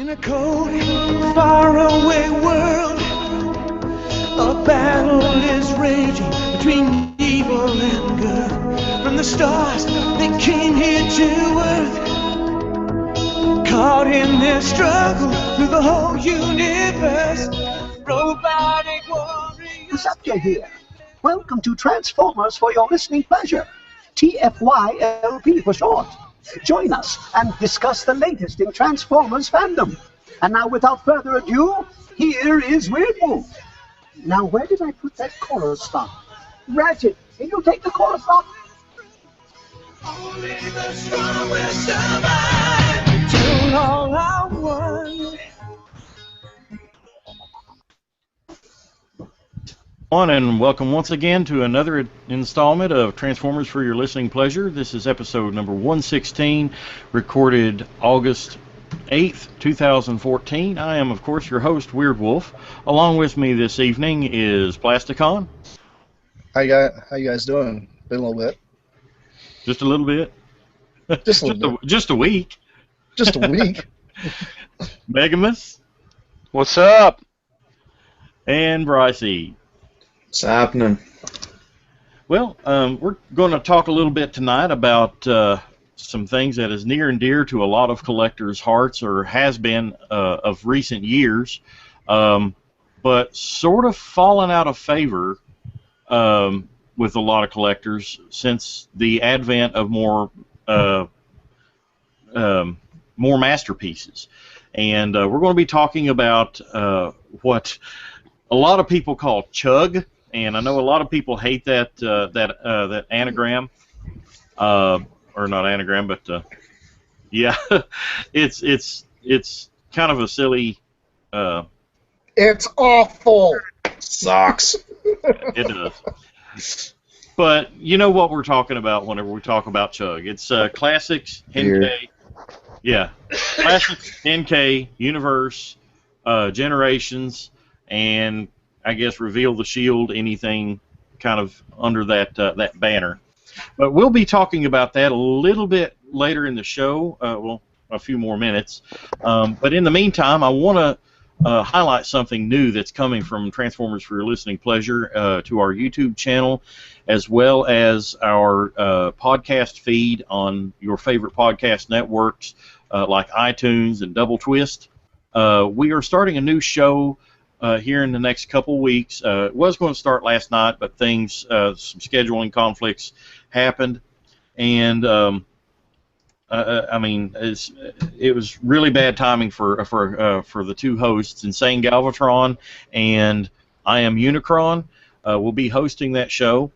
In a cold, faraway world, a battle is raging between evil and good. From the stars, they came here to Earth, caught in their struggle through the whole universe. Robotic warriors. Sapja here. Welcome to Transformers for your listening pleasure. TFYLP for short. Join us and discuss the latest in Transformers fandom. And now, without further ado, here is Weird Wolf. Now, where did I put that chorus stop? Ratchet, can you take the chorus stop? Only the strong will survive. Till all I want. And welcome once again to another installment of Transformers for your listening pleasure. This is episode number 116, recorded August 8th, 2014. I am, of course, your host, Weird Wolf. Along with me this evening is Plasticon. How you guys doing? Been a little bit. Just a little bit? Just a little bit. Just a week. Just a week. Megamus. What's up? And Brycey. What's happening? Well, we're going to talk a little bit tonight about some things that is near and dear to a lot of collectors' hearts, or has been of recent years, but sort of fallen out of favor with a lot of collectors since the advent of more masterpieces. And we're going to be talking about what a lot of people call CHUG. And I know a lot of people hate that that anagram, or not anagram, but yeah, it's kind of a silly. It's awful. Sucks. It does. But you know what we're talking about whenever we talk about CHUG. It's classics, NK, yeah, classics, NK, universe, generations, and I guess Reveal the Shield, anything kind of under that that banner. But we'll be talking about that a little bit later in the show, well, a few more minutes. But in the meantime, I want to highlight something new that's coming from Transformers for Your Listening Pleasure to our YouTube channel, as well as our podcast feed on your favorite podcast networks like iTunes and Double Twist. We are starting a new show here in the next couple weeks. It was going to start last night, but things, some scheduling conflicts happened, and I mean, it was really bad timing for the two hosts. Insane Galvatron and I Am Unicron will be hosting that show,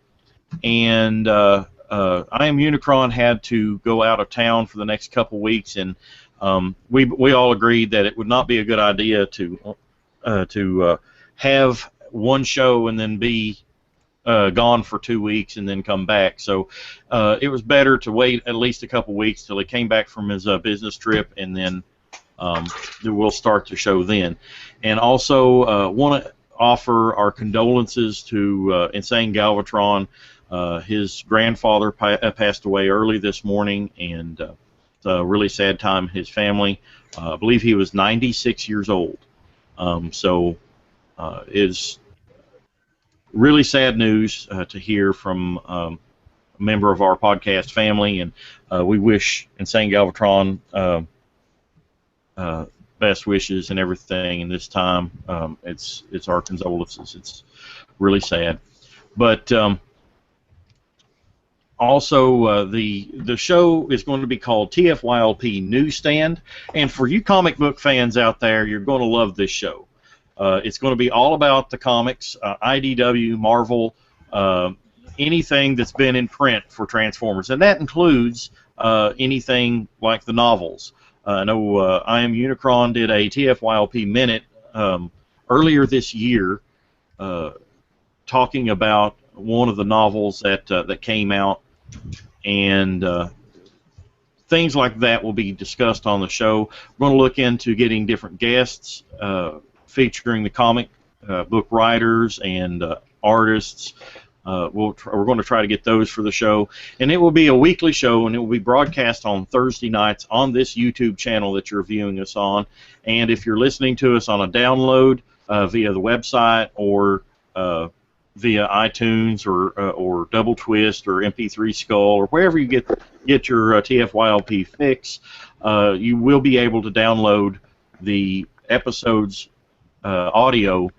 and I Am Unicron had to go out of town for the next couple weeks, and we all agreed that it would not be a good idea to have one show and then be gone for 2 weeks and then come back. So it was better to wait at least a couple weeks till he came back from his business trip, and then we'll start the show then. And also want to offer our condolences to Insane Galvatron. His grandfather passed away early this morning, and it's a really sad time. His family, I believe he was 96 years old. So it's really sad news to hear from a member of our podcast family, and we wish Insane Galvatron best wishes and everything in this time. It's our condolences. It's really sad. But also, the show is going to be called TFYLP Newsstand, and for you comic book fans out there, you're going to love this show. It's going to be all about the comics, IDW, Marvel, anything that's been in print for Transformers, and that includes anything like the novels. I know I Am Unicron did a TFYLP Minute earlier this year talking about one of the novels that came out, and things like that will be discussed on the show. We're going to look into getting different guests featuring the comic book writers and artists, We're going to try to get those for the show, and it will be a weekly show, and it will be broadcast on Thursday nights on this YouTube channel that you're viewing us on. And if you're listening to us on a download via the website or via iTunes or Double Twist or MP3 Skull or wherever you get your TFYLP fix, you will be able to download the episodes audio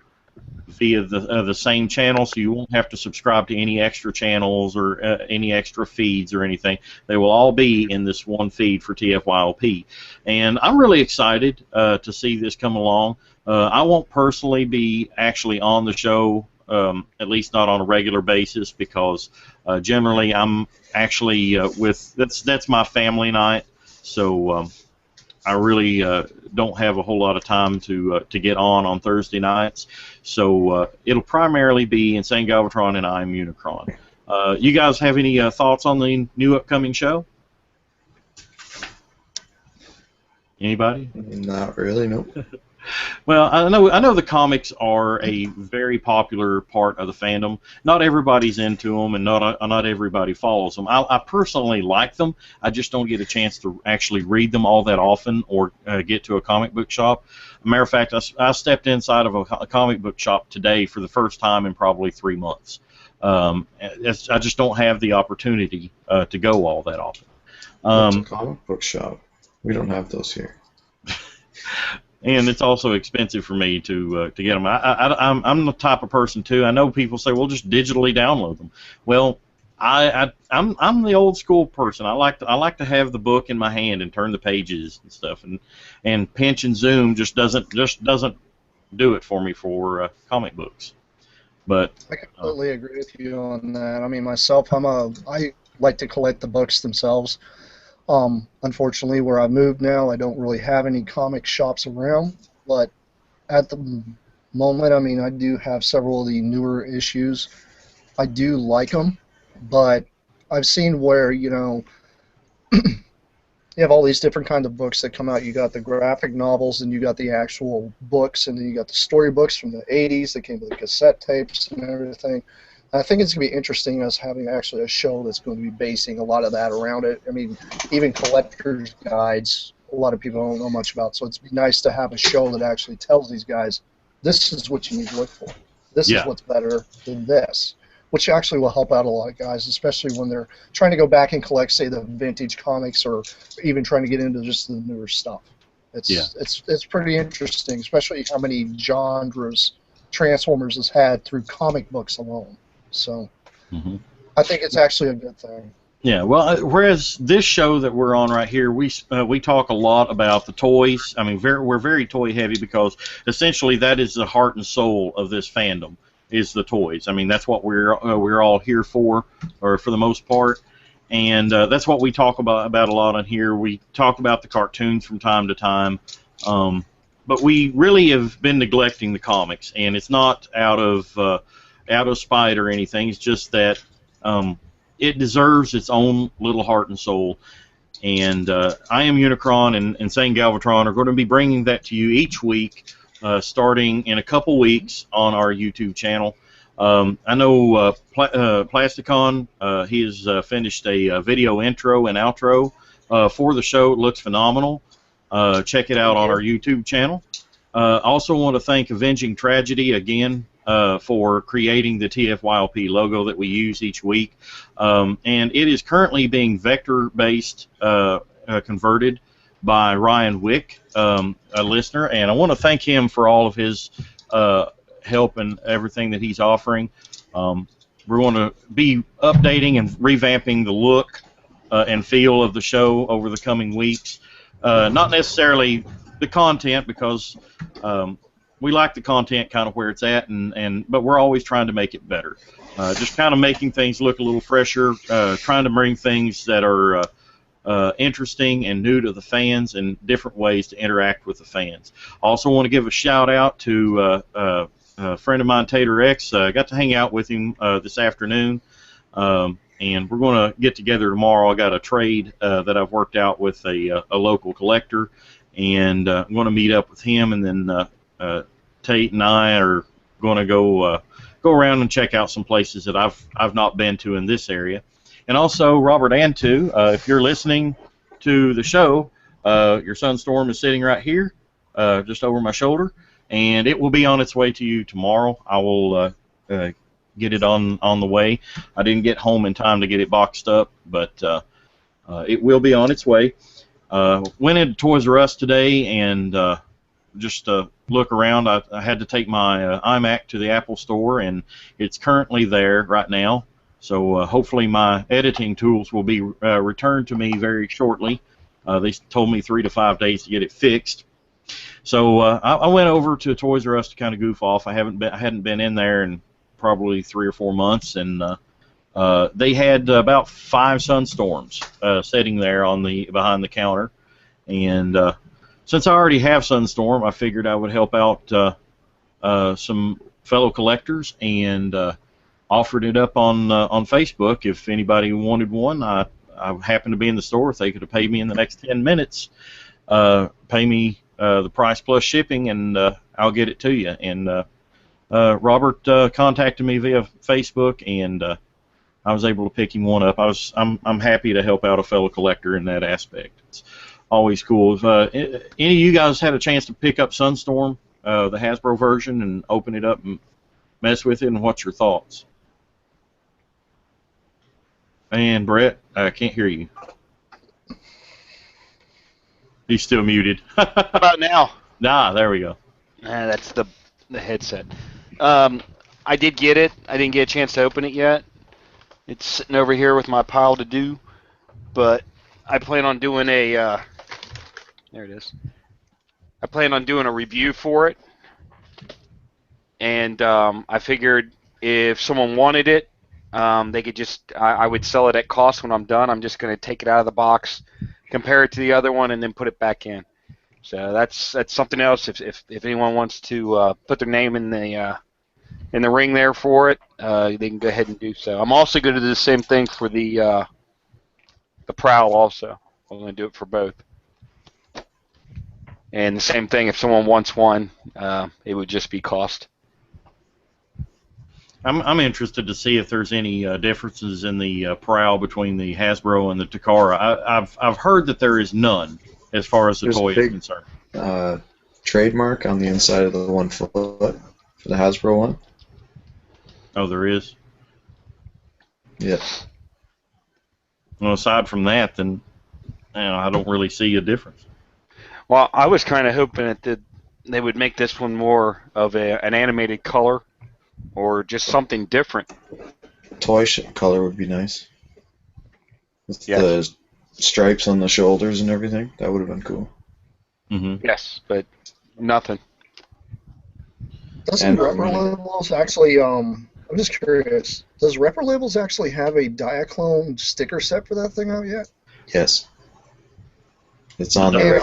via the same channel, so you won't have to subscribe to any extra channels or any extra feeds or anything. They will all be in this one feed for TFYLP. And I'm really excited to see this come along. I won't personally be actually on the show, at least not on a regular basis, because generally I'm actually that's my family night, so I really don't have a whole lot of time to get on Thursday nights. So it'll primarily be Insane Galvatron and I'm Unicron. You guys have any thoughts on the new upcoming show? Anybody? Not really, nope. Well, I know the comics are a very popular part of the fandom. Not everybody's into them, and not everybody follows them. I personally like them. I just don't get a chance to actually read them all that often or get to a comic book shop. As a matter of fact, I stepped inside of a comic book shop today for the first time in probably 3 months. I just don't have the opportunity to go all that often. What's a comic book shop? We don't have those here. And it's also expensive for me to get them. I'm the type of person too. I know people say, "Well, just digitally download them." Well, I'm the old school person. I like to have the book in my hand and turn the pages and stuff. And pinch and zoom just doesn't do it for me for comic books. But I completely agree with you on that. I mean, myself, I like to collect the books themselves. Unfortunately, where I moved now, I don't really have any comic shops around, but at the moment, I mean, I do have several of the newer issues. I do like them, but I've seen where, you have all these different kinds of books that come out. You got the graphic novels, and you got the actual books, and then you got the storybooks from the 80s that came with the cassette tapes and everything. I think it's going to be interesting us having actually a show that's going to be basing a lot of that around it. I mean, even collector's guides, a lot of people don't know much about, so it's nice to have a show that actually tells these guys, this is what you need to look for. This is what's better than this, which actually will help out a lot of guys, especially when they're trying to go back and collect, say, the vintage comics or even trying to get into just the newer stuff. It's pretty interesting, especially how many genres Transformers has had through comic books alone. So I think it's actually a good thing. Yeah, well, whereas this show that we're on right here, we talk a lot about the toys. I mean, we're very toy heavy because essentially that is the heart and soul of this fandom is the toys. I mean, that's what we're all here for, or for the most part, and that's what we talk about a lot on here. We talk about the cartoons from time to time, but we really have been neglecting the comics, and it's not out of spite or anything. It's just that it deserves its own little heart and soul. And I Am Unicron and Insane Galvatron are going to be bringing that to you each week, starting in a couple weeks on our YouTube channel. I know Plasticon, he has finished a video intro and outro for the show. It looks phenomenal. Check it out on our YouTube channel. Also want to thank Avenging Tragedy again for creating the TFYLP logo that we use each week. And it is currently being vector-based converted by Ryan Wick, a listener, and I want to thank him for all of his help and everything that he's offering. We're going to be updating and revamping the look and feel of the show over the coming weeks. Not necessarily the content, because we like the content kind of where it's at, but we're always trying to make it better. Just kind of making things look a little fresher, trying to bring things that are interesting and new to the fans and different ways to interact with the fans. Also want to give a shout out to a friend of mine, Tater X. I got to hang out with him this afternoon, and we're going to get together tomorrow. I got a trade that I've worked out with a local collector, and I'm going to meet up with him, and then Tate and I are going to go go around and check out some places that I've not been to in this area. And also, Robert Antu, if you're listening to the show, your Sunstorm is sitting right here, just over my shoulder, and it will be on its way to you tomorrow. I will get it on the way. I didn't get home in time to get it boxed up, but it will be on its way. Went into Toys R Us today and just look around. I had to take my iMac to the Apple Store, and it's currently there right now. So hopefully my editing tools will be returned to me very shortly. They told me 3 to 5 days to get it fixed. So I went over to Toys R Us to kind of goof off. I hadn't been in there in probably 3 or 4 months, and they had about 5 Sunstorms sitting there on behind the counter. And since I already have Sunstorm, I figured I would help out some fellow collectors and offered it up on Facebook. If anybody wanted one, I happened to be in the store. If they could have paid me in the next 10 minutes, pay me the price plus shipping, and I'll get it to you. And Robert contacted me via Facebook, and I was able to pick him one up. I'm happy to help out a fellow collector in that aspect. It's always cool. If any of you guys had a chance to pick up Sunstorm, the Hasbro version, and open it up and mess with it, and what's your thoughts? And Brett, I can't hear you. He's still muted. How about now? Nah, there we go. That's the headset. I did get it. I didn't get a chance to open it yet. It's sitting over here with my pile to do, but I plan on doing a there it is. I plan on doing a review for it, and I figured if someone wanted it, they could just I would sell it at cost when I'm done. I'm just going to take it out of the box, compare it to the other one, and then put it back in. So that's something else. If anyone wants to put their name in the ring there for it, they can go ahead and do so. I'm also going to do the same thing for the Prowl also. I'm going to do it for both. And the same thing, if someone wants one, it would just be cost. I'm interested to see if there's any differences in the Prowl between the Hasbro and the Takara. I've heard that there is none as far as the toy is concerned. Trademark on the inside of the 1 foot for the Hasbro one. Oh, there is? Yeah. Well, aside from that, then I don't really see a difference. Well, I was kind of hoping that they would make this one more of an animated color or just something different. Toy color would be nice. With the stripes on the shoulders and everything. That would have been cool. Mm-hmm. Yes, but nothing. Doesn't Repper Labels actually, I'm just curious, does Repper Labels actually have a Diaclone sticker set for that thing out yet? Yes. It's on And, there.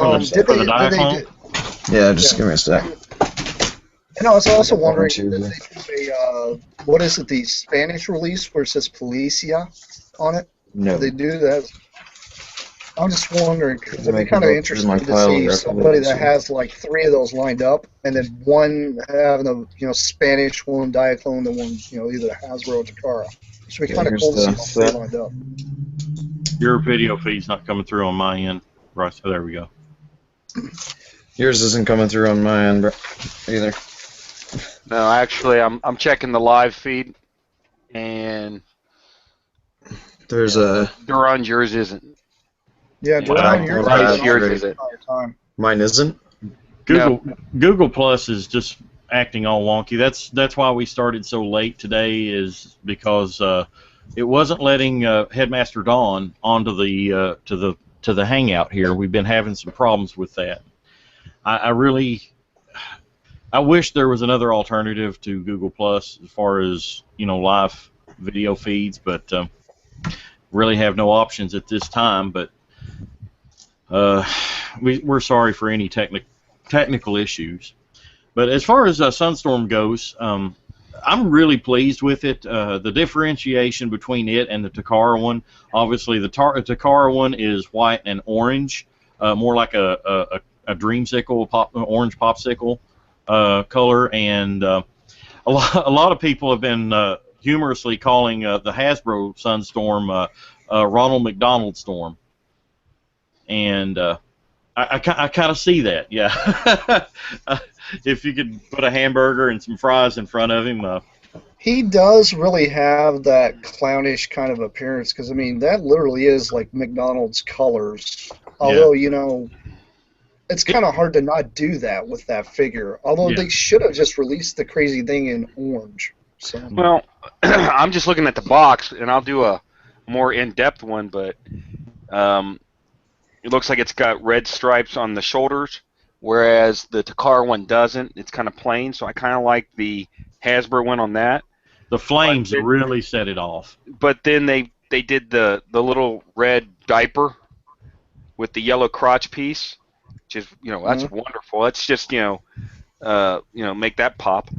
Yeah, just give me a sec. And I was also wondering, did they do a, what is it, the Spanish release where it says Policia on it? No. Did they do that? I'm just wondering, because it'd be kind of interesting to pile see of somebody that has like 3 of those lined up, and then one having a Spanish one, Diaclone, the one either Hasbro or Takara. So it'd be kind of cool to see all 3 lined up. Your video feed's not coming through on my end. Right, so there we go. Yours isn't coming through on my end either. No, actually, I'm checking the live feed, and there's a Duran's yours isn't. Yeah, Duran, yours isn't. Mine isn't. Google Plus is just acting all wonky. That's why we started so late today, is because it wasn't letting Headmaster Dawn onto the to the Hangout here. We've been having some problems with that. I wish there was another alternative to Google Plus as far as live video feeds, but really have no options at this time. But we're sorry for any technical issues. But as far as Sunstorm goes, I'm really pleased with it. The differentiation between it and the Takara one, obviously the Takara one is white and orange, more like a dreamsicle, orange popsicle color, and a lot of people have been humorously calling the Hasbro Sunstorm Ronald McDonald Storm, and I kind of see that. Yeah, if you could put a hamburger and some fries in front of him. He does really have that clownish kind of appearance, because I mean that literally is like McDonald's colors. Although it's kind of hard to not do that with that figure. Although they should have just released the crazy thing in orange. So. Well, I'm just looking at the box, and I'll do a more in-depth one, but it looks like it's got red stripes on the shoulders, whereas the Takara one doesn't. It's kind of plain, so I kind of like the Hasbro one on that. The flames really set it off. But then they did the little red diaper with the yellow crotch piece, which is that's wonderful. That's just make that pop.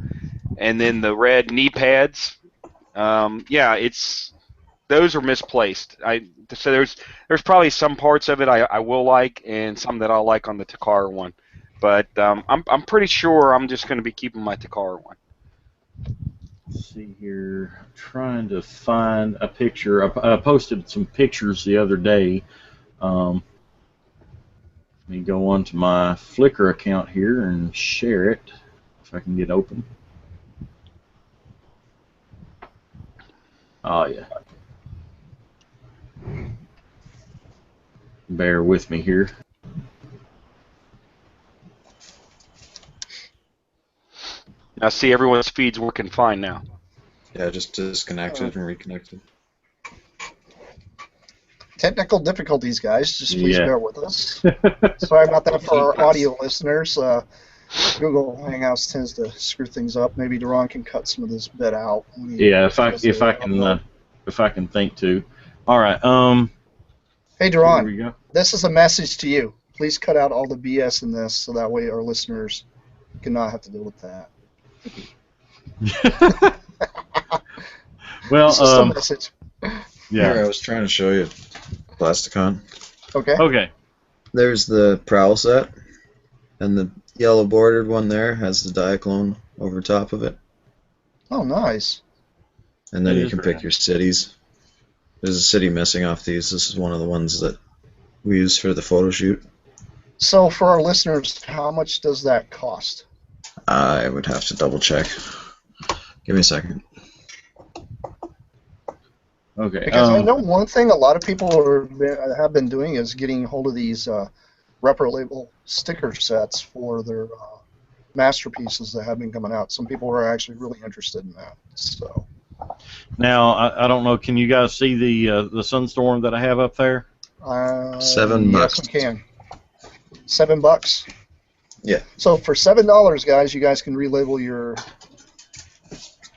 And then the red knee pads, those are misplaced. So there's probably some parts of it I will like, and some that I'll like on the Takara one. But I'm pretty sure I'm just going to be keeping my Takara one. Let's see here. I'm trying to find a picture. I posted some pictures the other day. Let me go on to my Flickr account here and share it if I can get open. Oh, yeah. Bear with me here. I see everyone's feed's working fine now. Yeah, just disconnected and reconnected. Technical difficulties, guys. Just please bear with us. Sorry about that for our audio listeners. Google Hangouts tends to screw things up. Maybe Duran can cut some of this bit out. Yeah, if I can think to. All right. Hey, Duran. This is a message to you. Please cut out all the BS in this, so that way our listeners cannot have to deal with that. Well, it's just a message. Yeah. Here, I was trying to show you Plasticon. Okay. Okay. There's the Prowl set, and the yellow bordered one there has the Diaclone over top of it. Oh, nice. And then you can pick your cities. There's a city missing off these. This is one of the ones that we use for the photo shoot. So for our listeners, how much does that cost? I would have to double check. Give me a second. Okay. Because I know one thing a lot of people have been doing is getting hold of these Repro Label sticker sets for their masterpieces that have been coming out. Some people are actually really interested in that. So. Now I don't know. Can you guys see the Sunstorm that I have up there? $7. Yes, we can. $7. Yeah. So for $7, guys, you guys can relabel your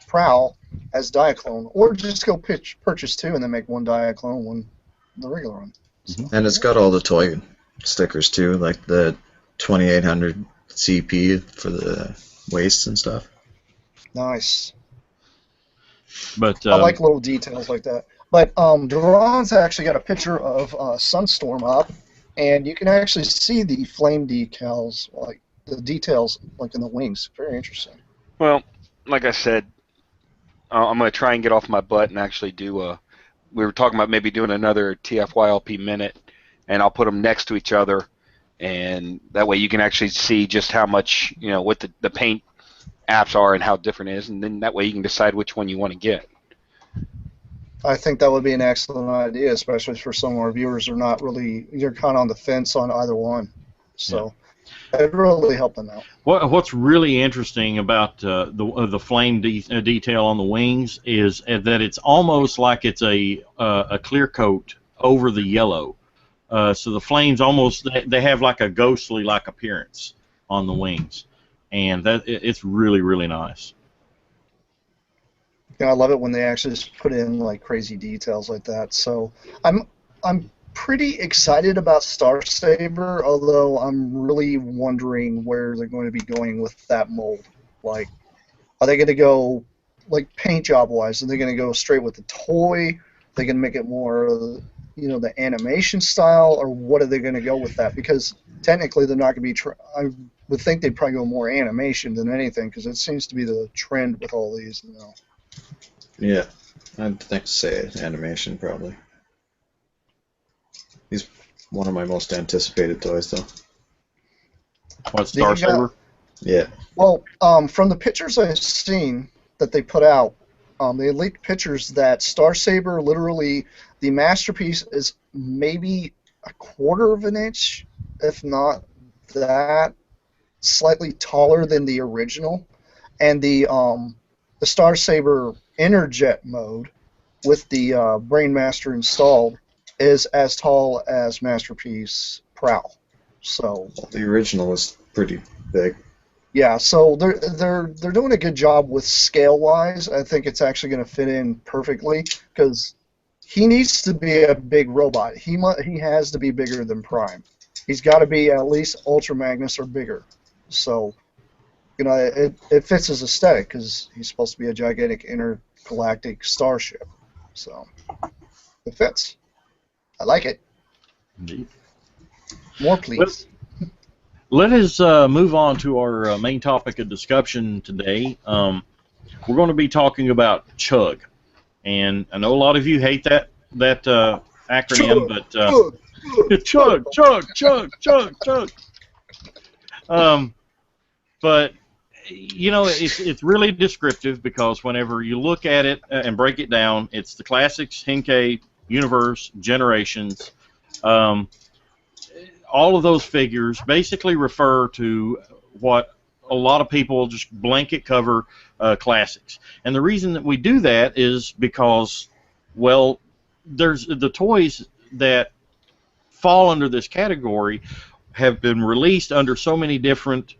Prowl as Diaclone, or just go purchase two and then make one Diaclone, one the regular one. So, and it's got all the toy stickers too, like the 2800 CP for the waists and stuff. Nice. But I like little details like that. But Duran's actually got a picture of Sunstorm up, and you can actually see the flame decals, like the details, like in the wings. Very interesting. Well, like I said, I'm going to try and get off my butt and actually do we were talking about maybe doing another TFYLP minute, and I'll put them next to each other, and that way you can actually see just how much, what the paint apps are and how different it is, and then that way you can decide which one you want to get. I think that would be an excellent idea, especially for some of our viewers who are not really, you're kind of on the fence on either one. So it'd really help them out. What's really interesting about the flame detail on the wings is that it's almost like it's a clear coat over the yellow. So the flames almost, they have like a ghostly like appearance on the wings, and it's really, really nice. Yeah, I love it when they actually just put in like crazy details like that. So I'm pretty excited about Star Saber, although I'm really wondering where they're going to be going with that mold. Like, are they going to go like paint job wise? Are they going to go straight with the toy? Are they going to make it more, the animation style, or what are they going to go with that? Because technically they're not going to be. I would think they'd probably go more animation than anything because it seems to be the trend with all these now. Yeah, I'd think say animation probably. He's one of my most anticipated toys, though. What, Star Saber? Yeah. Well, from the pictures I've seen that they put out, they leaked pictures that Star Saber, literally, the masterpiece is maybe a quarter of an inch, if not that, slightly taller than the original, and the Star Saber Interjet mode with the Brainmaster installed is as tall as Masterpiece Prowl. So the original was pretty big. yeah, so they're doing a good job with scale-wise. I think it's actually going to fit in perfectly because he needs to be a big robot. He has to be bigger than Prime. He's got to be at least Ultra Magnus or bigger. So, you know, it fits his aesthetic because he's supposed to be a gigantic intergalactic starship. So it fits. I like it. Indeed. More, please. Let us move on to our main topic of discussion today. We're going to be talking about CHUG, and I know a lot of you hate that acronym, but CHUG. But you know, it's really descriptive because whenever you look at it and break it down, it's the classics, Henkei, Universe, Generations. All of those figures basically refer to what a lot of people just blanket cover classics. And the reason that we do that is because, well, there's the toys that fall under this category have been released under so many different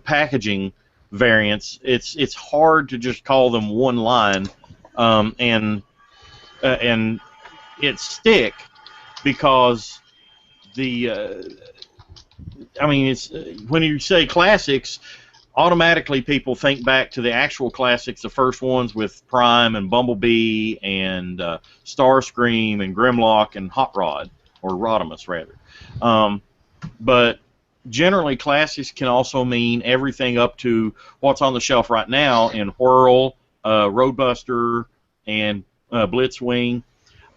packaging variants. It's hard to just call them one line and it stick because I mean, it's when you say classics, automatically people think back to the actual classics, the first ones with Prime and Bumblebee and Starscream and Grimlock and Hot Rod, or Rodimus rather. But generally, classics can also mean everything up to what's on the shelf right now in Whirl, Roadbuster, and Blitzwing.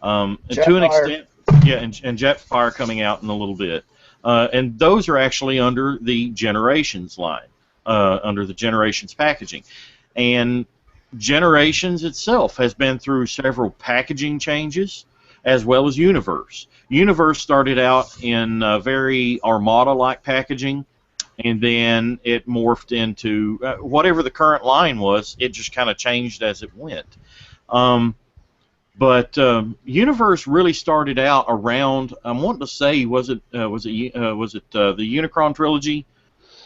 And to an extent, yeah, and Jetfire coming out in a little bit. And those are actually under the Generations line, under the Generations packaging. And Generations itself has been through several packaging changes, as well as Universe. Universe started out in very Armada-like packaging, and then it morphed into whatever the current line was. It just kind of changed as it went. But Universe really started out around. I'm wanting to say, was it the Unicron trilogy?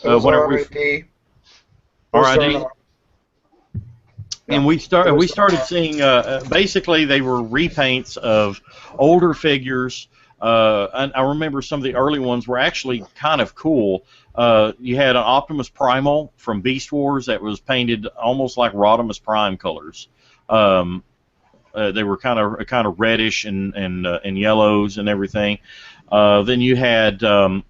RID. RID. And we started seeing basically they were repaints of older figures. And I remember some of the early ones were actually kind of cool. You had an Optimus Primal from Beast Wars that was painted almost like Rodimus Prime colors. They were kind of reddish and yellows and everything. Then you had the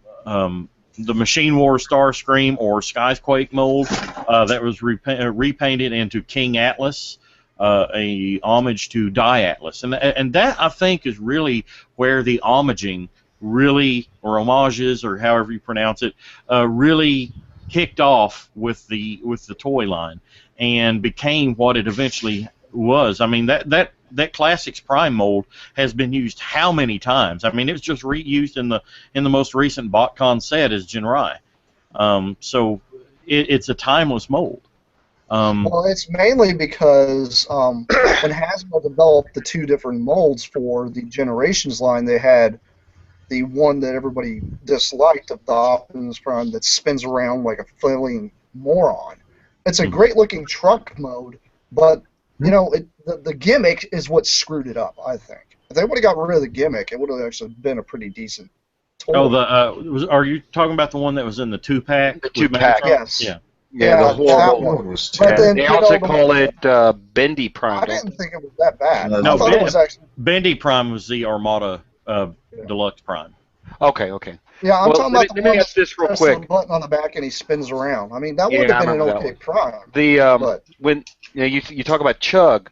Machine War Starscream or Skyquake mold that was repainted into King Atlas, a homage to Die Atlas, and that I think is really where the homaging really, or homages, or however you pronounce it, really kicked off with the toy line and became what it eventually was. I mean, that Classics Prime mold has been used how many times? I mean, it was just reused in the most recent BotCon set as Jinrai. So it's a timeless mold. Well, it's mainly because when Hasbro developed the two different molds for the Generations line, they had the one that everybody disliked of the Optimus Prime that spins around like a flailing moron. It's a great-looking truck mode, but you know, the gimmick is what screwed it up, I think. If they would have got rid of the gimmick, it would have actually been a pretty decent toy. Oh, are you talking about the one that was in the 2-pack? The 2-pack, yes. Yeah. Yeah, the horrible one. Was But then, they also call it Bendy Prime. I didn't think it was that bad. No, I thought it was actually... Bendy Prime was the Armada Deluxe Prime. Okay, okay. Yeah, I'm Well, talking about the let me one ask that this real presses the quick. button on the back and he spins around. I mean, that would Yeah, have I been an remember that okay one. product, The but when you talk about Chug,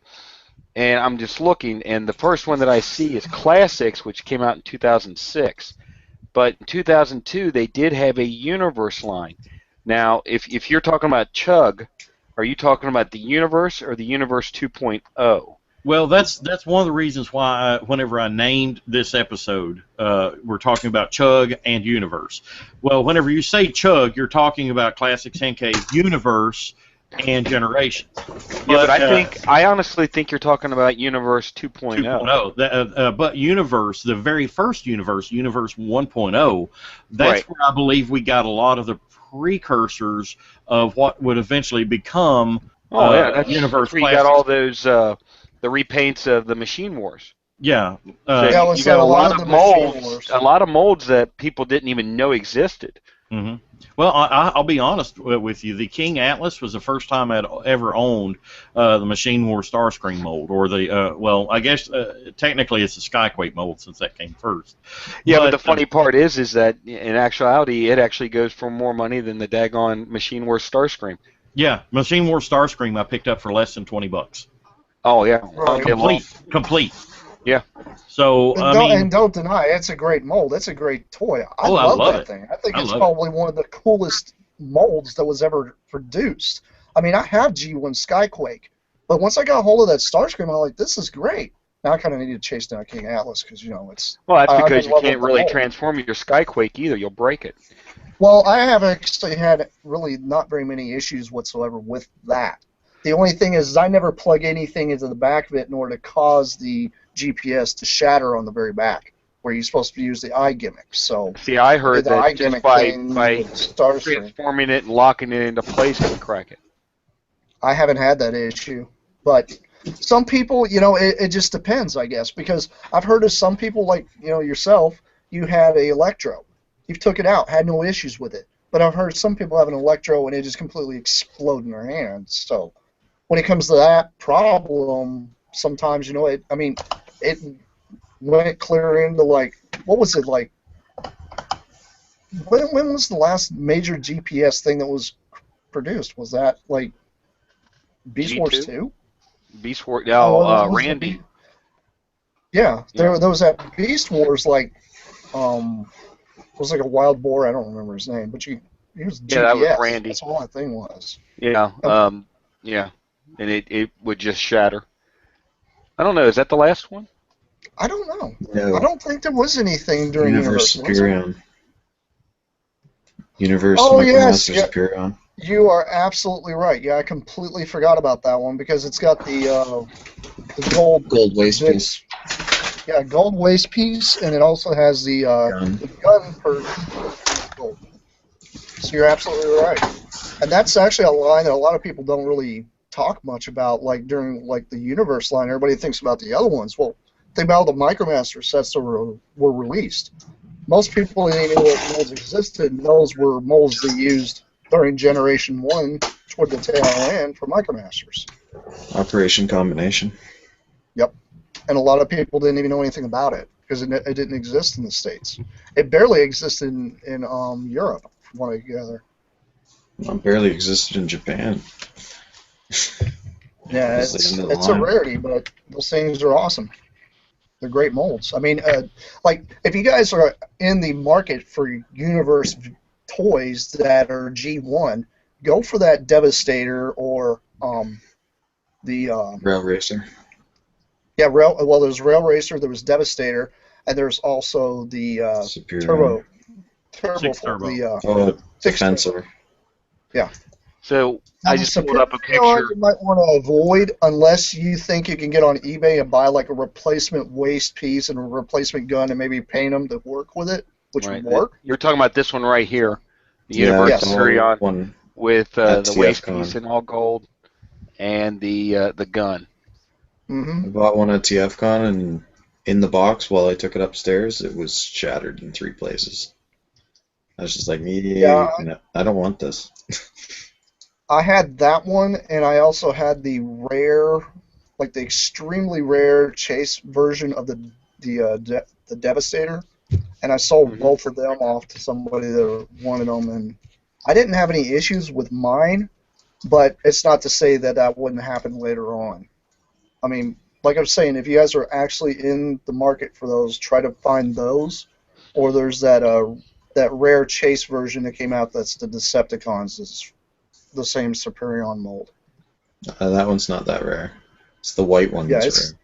and I'm just looking, and the first one that I see is Classics, which came out in 2006. But in 2002, they did have a Universe line. Now, if you're talking about Chug, are you talking about the Universe or the Universe 2.0? Well, that's one of the reasons why whenever I named this episode, we're talking about Chug and Universe. Well, whenever you say Chug, you're talking about Classic Henkei Universe and Generations. Yeah, but But I honestly think you're talking about Universe 2.0. 2.0. But Universe, the very first Universe, Universe 1.0, that's Right. where I believe we got a lot of the precursors of what would eventually become Oh yeah, that's Universe where you got all Classics. those the repaints of the Machine Wars. Yeah, So yeah, uh, it you was got a lot of the Machine Wars. a lot of molds that people didn't even know existed. hmm Well, I'll be honest with you. The King Atlas was the first time I'd ever owned the Machine War Starscream mold, or the well, I guess technically it's the Skyquake mold since that came first. Yeah, but But the funny part is that in actuality, it actually goes for more money than the daggone Machine Wars Starscream. yeah, Machine War Starscream I picked up for less than $20. Oh yeah, all Right. day long. Complete. Yeah. So I mean, And don't deny, it's a great mold. It's a great toy. I oh, I love love that it. thing. I think I it's love it. probably one of the coolest molds that was ever produced. I mean, I have G1 Skyquake, but once I got a hold of that Starscream, I'm like, this is great. Now I kind of need to chase down King Atlas because, you know, it's. Well, that's I'm because in you love can't with the really mold. transform your Skyquake either. You'll break it. Well, I have actually had really not very many issues whatsoever with that. The only thing is I never plug anything into the back of it in order to cause the GPS to shatter on the very back, where you're supposed to use the eye gimmick. So See, I I did heard the that eye just gimmick by thing with Starscream. transforming it and locking it into place can crack it. I haven't had that issue, but some people, you know, it just depends, I guess, because I've heard of some people like, you know, yourself, you had a Electro. You took it out, had no issues with it. But I've heard some people have an Electro and it just completely explode in their hands. So when it comes to that problem, sometimes, you know, it went clear into like, what was it like? When was the last major GPS thing that was produced? Was that like Beast Wars G2? 2? Beast Wars. Oh, Oh, was the Randy. Yeah, Yeah. there was that Beast Wars like it was like a wild boar. I don't remember his name, but he was Yeah, that was GPS. Randy. That's all that thing was. Yeah. Um, Yeah. And it would just shatter. I don't know. Is that the last one? I don't know. No. I don't think there was anything during Universe Universe. Was there? Superion. Universe Oh yes, Micromaster yeah. Superion. You are absolutely right. Yeah, I completely forgot about that one because it's got the gold Waist bit- piece. Yeah, gold waist piece, and it also has the Gun. gun per gold. So you're absolutely right. And that's actually a line that a lot of people don't really talk much about, like during like the Universe line. Everybody thinks about the other ones. Well, think about all the Micromaster sets that were released. Most people didn't even know what molds existed, and those were molds they used during Generation 1 toward the tail end for Micromasters. Operation Combination. Yep. And a lot of people didn't even know anything about it because it didn't exist in the States. It barely existed in Europe, from what I gather. Well, barely existed in Japan. Yeah, That's the end of the it's a line. rarity, but those things are awesome. They're great molds. I mean, like if you guys are in the market for Universe toys that are G1, go for that Devastator or the Rail Racer. yeah, well, there's Rail Racer, there was Devastator, and there's also the Superior. Turbo, Six Turbo. Oh, Six Defensor. yeah. So I just pulled up a Superior, picture. you might want to avoid unless you think you can get on eBay and buy like a replacement waist piece and a replacement gun and maybe paint them to work with it, which Right. would work. You're talking about this one right here, the Yeah, Universe Yes. Superion one with at the waist TFCon. piece in all gold and the gun. Mm-hmm. I bought one at TFCon, and in the box, while I took it upstairs, it was shattered in 3 places. I was just like, Yeah. no, I don't want this. I had that one, and I also had the rare, like the extremely rare chase version of the Devastator, and I sold both of them off to somebody that wanted them, and I didn't have any issues with mine, but it's not to say that that wouldn't happen later on. I mean, like I was saying, if you guys are actually in the market for those, try to find those, or there's that that rare chase version that came out that's the Decepticons. It's the same Superion mold. That one's not that rare. It's the white one that's rare.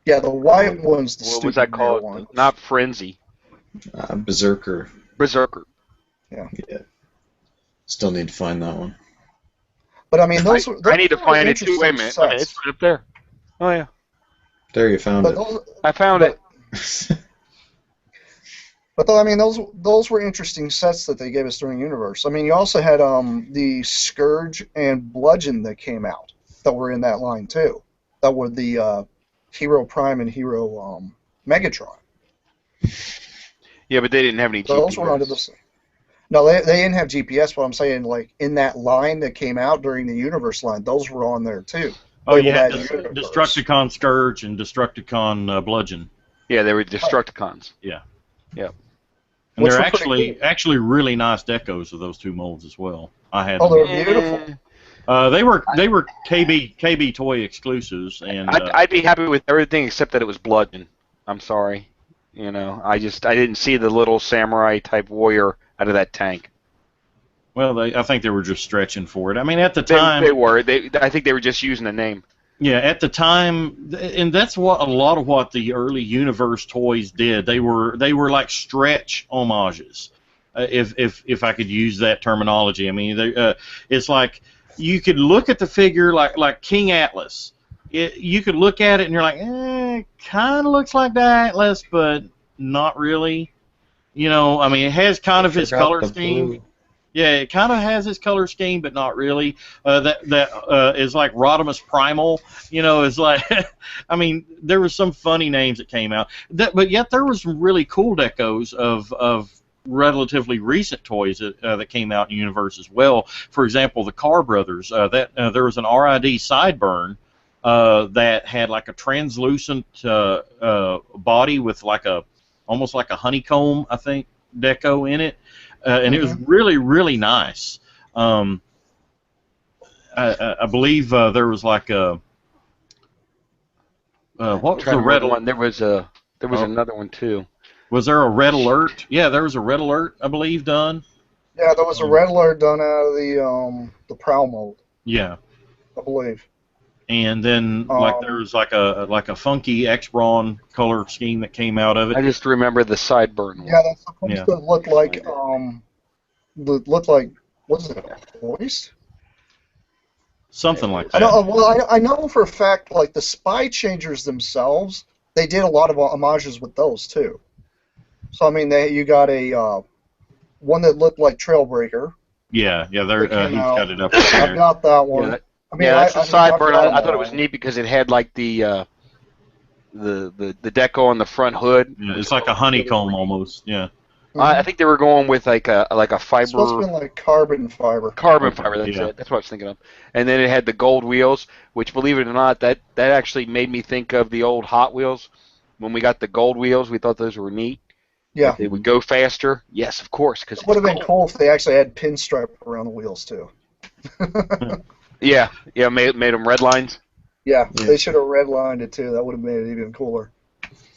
Yeah, the white one's the What was that called? one. Not Frenzy. Berserker. Berserker. Yeah. Still need to find that one. But I mean, those. I need to find it too. Wait a minute. Okay, it's right up there. Oh yeah. There, you found it. I found it. But I mean, those were interesting sets that they gave us during Universe. I mean, you also had the Scourge and Bludgeon that came out that were in that line too. That were the Hero Prime and Hero Megatron. Yeah, but they didn't have any GPS. Those were under the same. No, they didn't have GPS, but I'm saying, like, in that line that came out during the Universe line, those were on there, too. Oh, you had Destructicon Scourge and Destructicon Bludgeon. Yeah, they were Destructicons. Yeah. Yep. And they're actually really nice decos of those two molds as well. I had. Oh, they were beautiful. They were KB toy exclusives, and I'd be happy with everything except that it was Bludgeon. I'm sorry. You know, I didn't see the little samurai type warrior out of that tank. Well, I think they were just stretching for it. I mean, at the time they were. I think they were just using the name. Yeah, at the time, and that's what a lot of what the early Universe toys did. They were like stretch homages, if I could use that terminology. I mean, it's like you could look at the figure like King Atlas. You could look at it and you're like, kind of looks like the Atlas, but not really. You know, I mean, it has kind of his color scheme. Blue. Yeah, it kind of has his color scheme, but not really. That is like Rodimus Primal. You know, is like, I mean, there was some funny names that came out. But yet there was some really cool decos of relatively recent toys that came out in Universe as well. For example, the Carr Brothers. There was an RID Sideburn that had like a translucent body with like almost like a honeycomb, I think, deco in it. And it was really, really nice. I believe there was like a what was the red one? There was another one too. Was there a Red Alert? Yeah, there was a Red Alert, I believe, done. Yeah, there was a Red Alert done out of the Prowl mold. Yeah, I believe. And then there was like a funky X-Brawn color scheme that came out of it. I just remember the Sideburn one. Yeah, that's supposed to look like what's it, Hoist? Something like that. I know for a fact, like the Spy Changers themselves, they did a lot of homages with those too. So I mean, you got a one that looked like Trailbreaker. Yeah, he's got it up there. I've got that one. Yeah, that's the Sideburn. I thought it was neat because it had like the deco on the front hood. Yeah, it's like a honeycomb almost. Yeah. I think they were going with like a fiber. It's supposed to be like carbon fiber. Carbon fiber. That's it. That's what I was thinking of. And then it had the gold wheels, which, believe it or not, that actually made me think of the old Hot Wheels. When we got the gold wheels, we thought those were neat. Yeah. They would go faster. Yes, of course. Because it would have been cool if they actually had pinstripe around the wheels too. Yeah, made them red lines. Yeah, they should have redlined it too. That would have made it even cooler.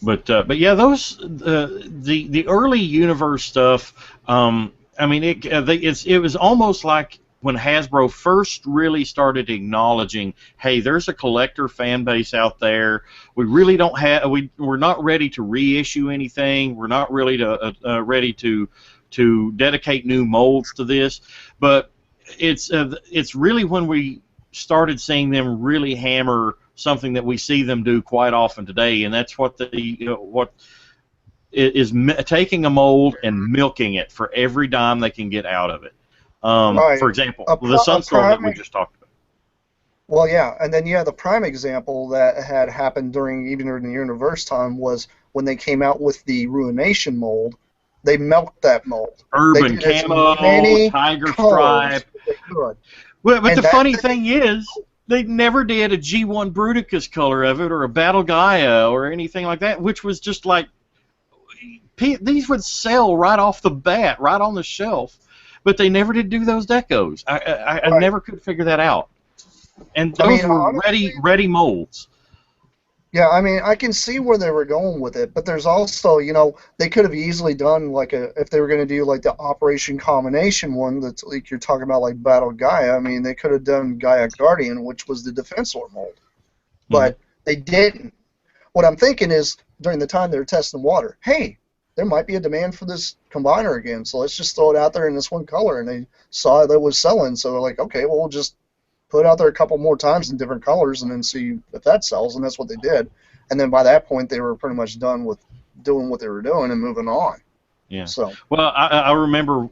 But yeah, those the early Universe stuff. I mean, it was almost like when Hasbro first really started acknowledging, hey, there's a collector fan base out there. We really don't have. We're not ready to reissue anything. We're not really ready to dedicate new molds to this. But it's really when we started seeing them really hammer something that we see them do quite often today, and that's what is taking a mold and milking it for every dime they can get out of it. Right. For example, the Sunstorm that we just talked about. Well, yeah, and then the prime example that had happened during the Universe time was when they came out with the Ruination mold. They milked that mold. Urban camo, tiger stripe. Well, but the funny thing is, they never did a G1 Bruticus color of it, or a Battle Gaia, or anything like that, which was just like, these would sell right off the bat, right on the shelf, but they never did do those decos. I never could figure that out. And those were honestly, ready molds. Yeah, I mean, I can see where they were going with it, but there's also, you know, they could have easily done like if they were going to do like the Operation Combination one that's like you're talking about, like Battle Gaia. I mean, they could have done Gaia Guardian, which was the Defensor mold, but they didn't. What I'm thinking is during the time they were testing the water, hey, there might be a demand for this combiner again, so let's just throw it out there in this one color, and they saw that it was selling, so they're like, okay, well, we'll just put it out there a couple more times in different colors and then see if that sells, and that's what they did. And then by that point, they were pretty much done with doing what they were doing and moving on. Yeah. So. Well, I remember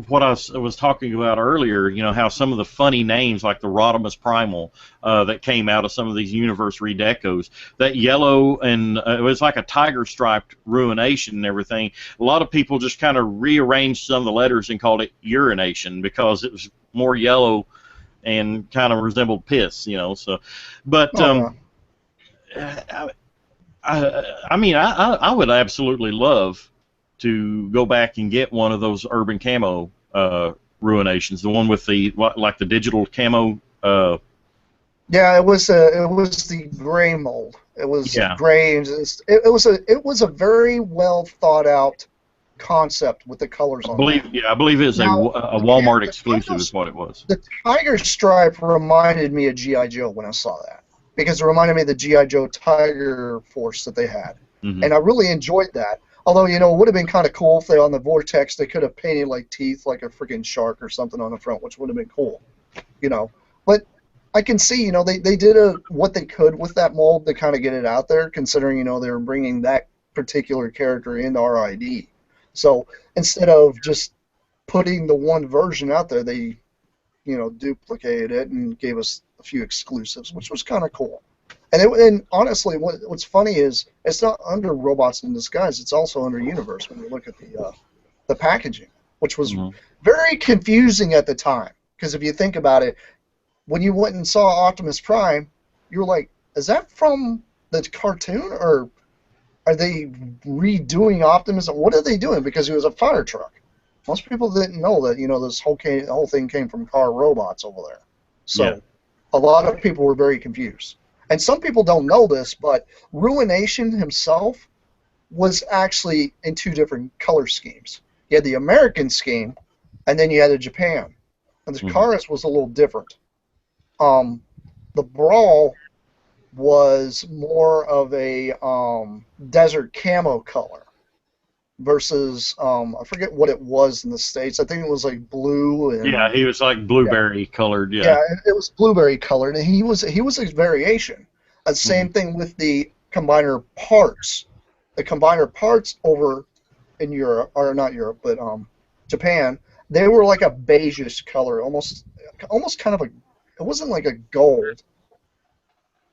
what I was talking about earlier, you know, how some of the funny names like the Rodimus Primal that came out of some of these Universe redecos, that yellow and it was like a tiger striped Ruination and everything. A lot of people just kind of rearranged some of the letters and called it Urination because it was more yellow and kind of resembled piss, you know. So, but I mean, I would absolutely love to go back and get one of those urban camo Ruinations, the one with the like the digital camo. Yeah, it was the gray mold. It was gray, and it was a very well thought out concept with the colors on it. I believe it's a Walmart exclusive is what it was. The tiger stripe reminded me of G.I. Joe when I saw that, because it reminded me of the G.I. Joe Tiger Force that they had. And I really enjoyed that. Although, you know, it would have been kind of cool if they, on the Vortex, they could have painted like teeth like a freaking shark or something on the front, which would have been cool, you know. But I can see, you know, they did what they could with that mold to kind of get it out there, considering, you know, they were bringing that particular character into RID. So instead of just putting the one version out there, they, you know, duplicated it and gave us a few exclusives, which was kind of cool. And honestly, what's funny is it's not under Robots in Disguise; it's also under Universe when you look at the packaging, which was very confusing at the time. Because if you think about it, when you went and saw Optimus Prime, you were like, "Is that from the cartoon, or are they redoing Optimus? What are they doing?" Because he was a fire truck. Most people didn't know that, you know, this whole thing came from Car Robots over there. So a lot of people were very confused. And some people don't know this, but Ruination himself was actually in two different color schemes. You had the American scheme, and then you had the Japan. And the Chorus was a little different. The Brawl was more of a desert camo color versus, I forget what it was in the States. I think it was like blue. And, yeah, he was like blueberry colored. Yeah, it was blueberry colored, and he was a variation. Same thing with the combiner parts. The combiner parts over in Europe, or not Europe, but Japan, they were like a beigeish color, almost kind of a. It wasn't like a gold.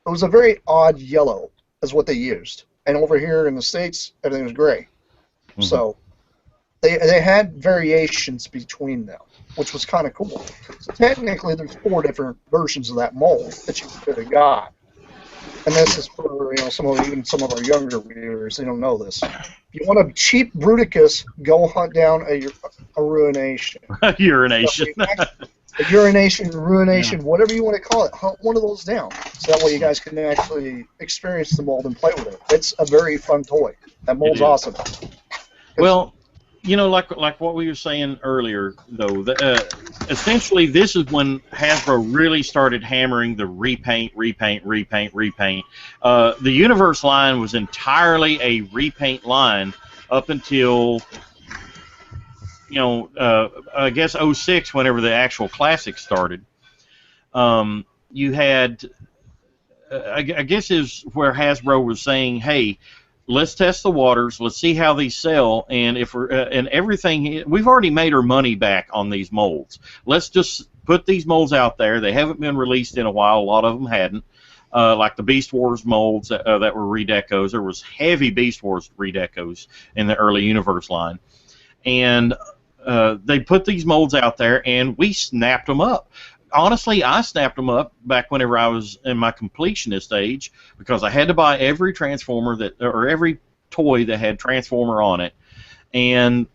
It was a very odd yellow, is what they used. And over here in the States, everything was gray. So they had variations between them, which was kind of cool. So technically, there's 4 different versions of that mold that you could have got. And this is for, you know, some of our younger viewers. They don't know this. If you want a cheap Bruticus, go hunt down a Ruination. Urination. A Urination, Ruination, whatever you want to call it. Hunt one of those down, so that way you guys can actually experience the mold and play with it. It's a very fun toy. That mold's awesome. Well, you know, like what we were saying earlier, though, essentially this is when Hasbro really started hammering the repaint. The Universe line was entirely a repaint line up until, you know, I guess 06, whenever the actual classics started. You had, I guess is where Hasbro was saying, hey, let's test the waters. Let's see how these sell, and if we're and everything. We've already made our money back on these molds. Let's just put these molds out there. They haven't been released in a while. A lot of them hadn't. Like the Beast Wars molds that were redecos. There was heavy Beast Wars redecos in the early Universe line, and they put these molds out there, and we snapped them up. Honestly, I snapped them up back whenever I was in my completionist age, because I had to buy every Transformer or every toy that had Transformer on it, and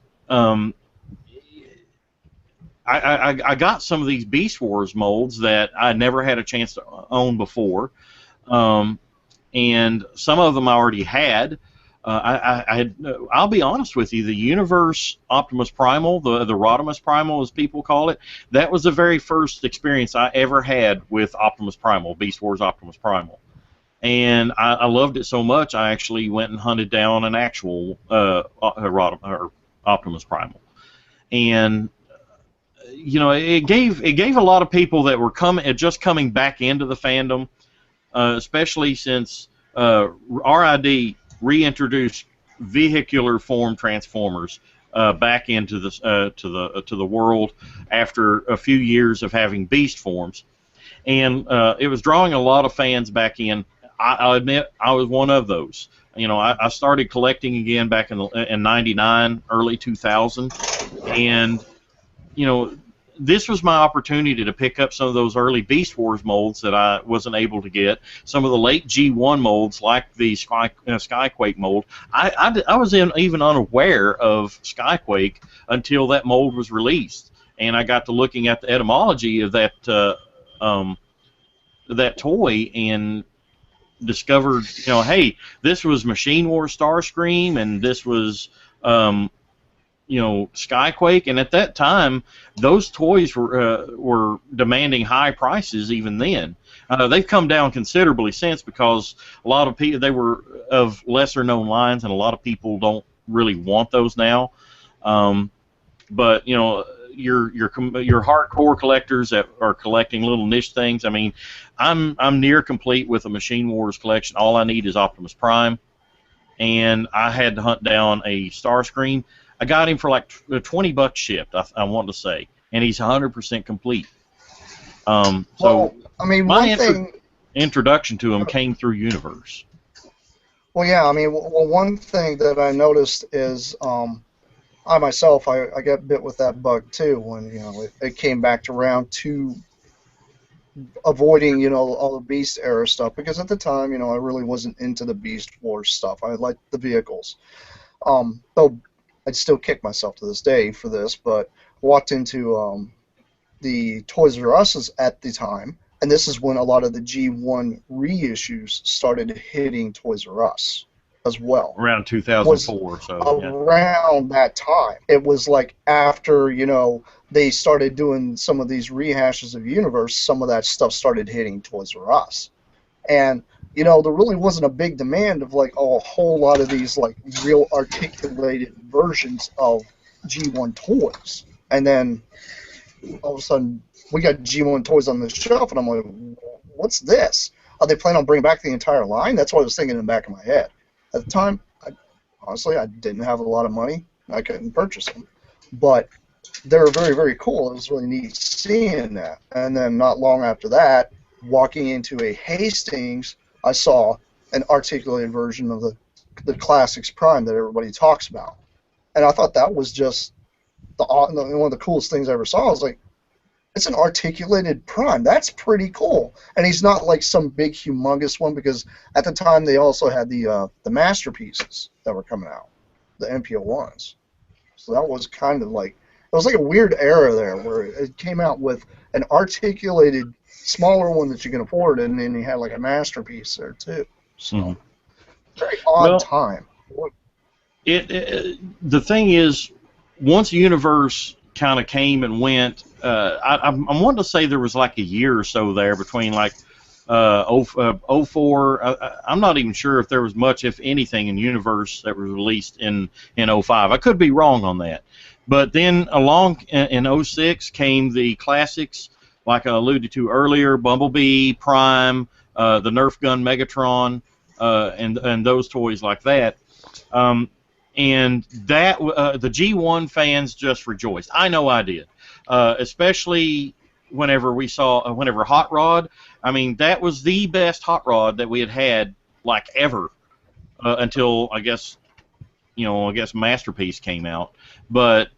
I got some of these Beast Wars molds that I never had a chance to own before, and some of them I already had. I'll be honest with you, the Universe Optimus Primal, the Rodimus Primal as people call it, that was the very first experience I ever had with Optimus Primal, Beast Wars Optimus Primal. And I loved it so much, I actually went and hunted down an actual Optimus Primal. And it gave a lot of people that were just coming back into the fandom, especially since RID reintroduced vehicular form Transformers back into the world after a few years of having beast forms, and it was drawing a lot of fans back in. I'll admit I was one of those. I started collecting again back in '99, early 2000, and this was my opportunity to pick up some of those early Beast Wars molds that I wasn't able to get. Some of the late G1 molds, like the Skyquake mold. I was even unaware of Skyquake until that mold was released, and I got to looking at the etymology of that toy and discovered, hey, this was Machine Wars Starscream, and this was Skyquake, and at that time, those toys were demanding high prices even then. They've come down considerably since because a lot of people, they were of lesser known lines, and a lot of people don't really want those now. But your hardcore collectors that are collecting little niche things. I mean, I'm near complete with a Machine Wars collection. All I need is Optimus Prime, and I had to hunt down a Starscream. I got him for like $20 shipped, I want to say, and he's 100% complete. So I mean, my introduction to him came through Universe. Well, yeah, I mean, one thing that I noticed is I myself, I got bit with that bug too when it came back to round 2, avoiding all the Beast era stuff, because at the time I really wasn't into the Beast Wars stuff. I liked the vehicles, though I'd still kick myself to this day for this. But walked into the Toys R Us at the time, and this is when a lot of the G1 reissues started hitting Toys R Us as well. Around 2004, around that time. It was like after, they started doing some of these rehashes of Universe, some of that stuff started hitting Toys R Us. And, there really wasn't a big demand of, like, a whole lot of these, like, real articulated versions of G1 toys. And then, all of a sudden, we got G1 toys on the shelf, and I'm like, what's this? Are they planning on bringing back the entire line? That's what I was thinking in the back of my head. At the time, honestly, I didn't have a lot of money. I couldn't purchase them. But they were very, very cool. It was really neat seeing that. And then not long after that, walking into a Hastings, I saw an articulated version of the Classics Prime that everybody talks about. And I thought that was just one of the coolest things I ever saw. I was like, it's an articulated Prime. That's pretty cool. And he's not like some big, humongous one, because at the time they also had the masterpieces that were coming out, the MPO1s. So that was kind of like, it was like a weird era there where it came out with an articulated, smaller one that you can afford, and then you had like a masterpiece there too. So very odd time. The thing is, once Universe kind of came and went, I'm wanting to say there was like a year or so there between like 04. I'm not even sure if there was much, if anything, in Universe that was released in 05. I could be wrong on that. But then along in 06 came the classics, like I alluded to earlier, Bumblebee, Prime, the Nerf gun Megatron, and those toys like that. And that the G1 fans just rejoiced. I know I did, especially whenever Hot Rod. I mean, that was the best Hot Rod that we had like ever until I guess Masterpiece came out. But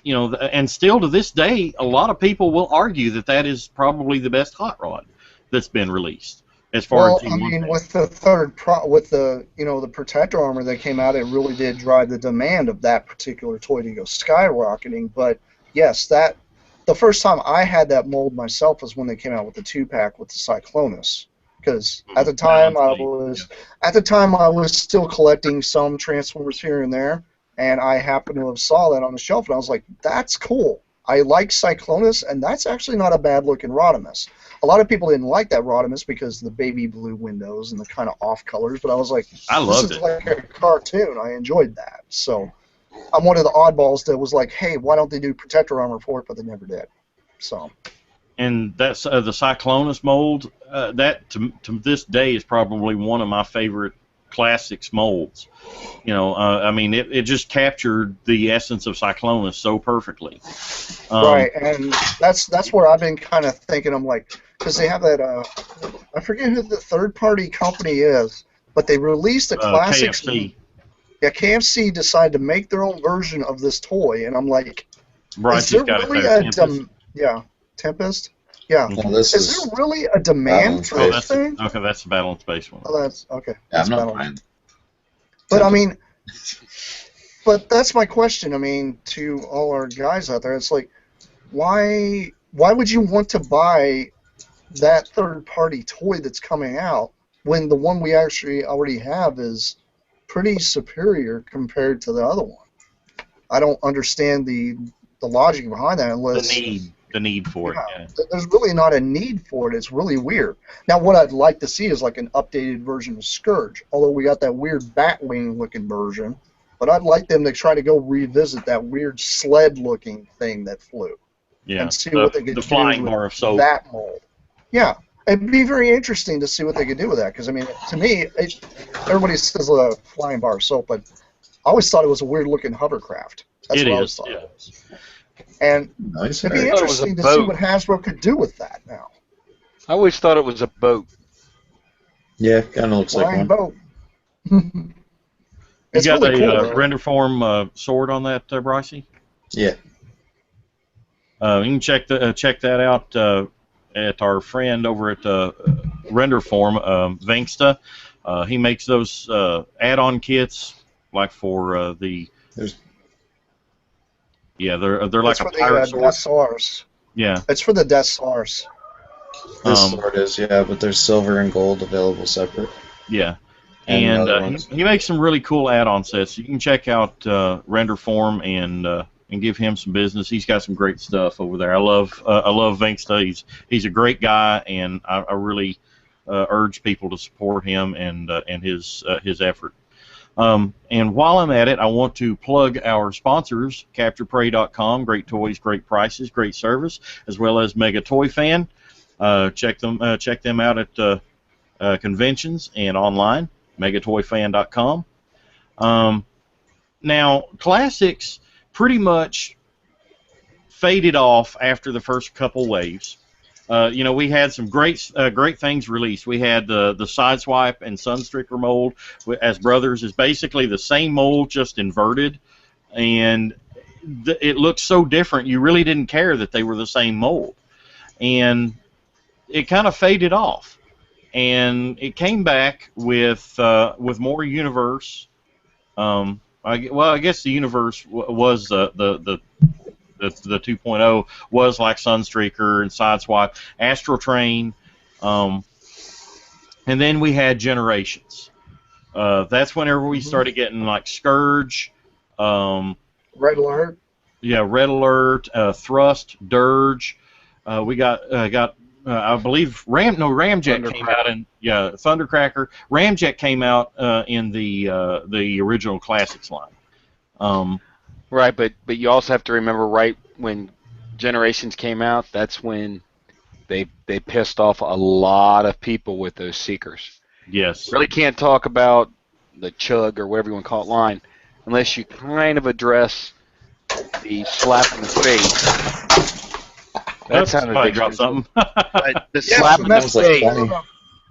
and still to this day, a lot of people will argue that is probably the best Hot Rod that's been released. as far Well, as I G1 mean, things. with the with the the protector armor that came out, it really did drive the demand of that particular toy to go skyrocketing. But yes, the first time I had that mold myself was when they came out with the 2-pack with the Cyclonus. Because at the time I was still collecting some Transformers here and there, and I happened to have saw that on the shelf, and I was like, "That's cool. I like Cyclonus, and that's actually not a bad looking Rodimus." A lot of people didn't like that Rodimus because of the baby blue windows and the kind of off colors, but I was like, I "This loved is it. like a cartoon." I enjoyed that, so I'm one of the oddballs that was like, "Hey, why don't they do protector armor for it?" But they never did. So. And that's the Cyclonus mold. That to this day is probably one of my favorite classics molds. I mean, it just captured the essence of Cyclonus so perfectly. Right, and that's where I've been kind of thinking. I'm like, because they have that. I forget who the third-party company is, but they released a classics. KFC. Yeah, KFC decided to make their own version of this toy, and I'm like, Bryce's is there got it really there. a Tempest? Yeah. No, this Is is there really a demand for Battle in this Space. thing? Okay, that's the Battle in Space one. Oh, that's okay. Yeah, That's I'm not Battle. buying. But I mean, but that's my question. I mean, to all our guys out there, it's like, why would you want to buy that third-party toy that's coming out when the one we actually already have is pretty superior compared to the other one? I don't understand the logic behind that unless The need for it. Yeah. there's really not a need for it. It's really weird. Now, what I'd like to see is like an updated version of Scourge, although we got that weird Batwing-looking version. But I'd like them to try to go revisit that weird sled-looking thing that flew. Yeah. And see what they could the do flying with bar of soap. that mold. Yeah, it'd be very interesting to see what they could do with that. Because I mean, to me, everybody says a flying bar of soap, but I always thought it was a weird-looking hovercraft. That's It what I always is. thought Yeah. it was. And Nice. it'd be Very thought it was a interesting to see boat. what Hasbro could do with that now. I always thought it was a boat. Yeah, kind of looks like Flying one. boat. You It's got really a cool. though. render form sword on that, Brycey? Yeah. You can check that out at our friend over at Render Form, Vangsta. He makes those add-on kits, like for the. There's- Yeah, they're It's like a for the pirate Death sword. Stars. Yeah. It's for the Death Stars. This Um, sword is, yeah, but there's silver and gold available separate. Yeah. And And other ones. he makes some really cool add-on sets. You can check out Render Form and give him some business. He's got some great stuff over there. I love Vangsta. He's a great guy, and I really urge people to support him and his effort. And while I'm at it, I want to plug our sponsors, CapturePrey.com. Great toys, great prices, great service, as well as Mega Toy Fan. Check them out at conventions and online, megatoyfan.com. Now, classics pretty much faded off after the first couple waves. We had some great things released. We had the Sideswipe and Sunstricker mold as brothers. Is basically the same mold, just inverted, and it looked so different. You really didn't care that they were the same mold, and it kind of faded off. And it came back with more universe. I guess the universe was the 2.0 was like Sunstreaker and Sideswipe, Astral Train, and then we had Generations. That's whenever we started getting like Scourge, Red Alert. yeah, Red Alert, Thrust, Dirge. We got I believe Ramjet came out in Thundercracker. Ramjet came out in the original Classics line. Right, but you also have to remember, right when Generations came out, that's when they pissed off a lot of people with those Seekers. Yes. Really can't talk about the CHUG or whatever you want to call it line unless you kind of address the slap in the face. That sounded somebody big. dropped something. But the slap in the that's like face funny.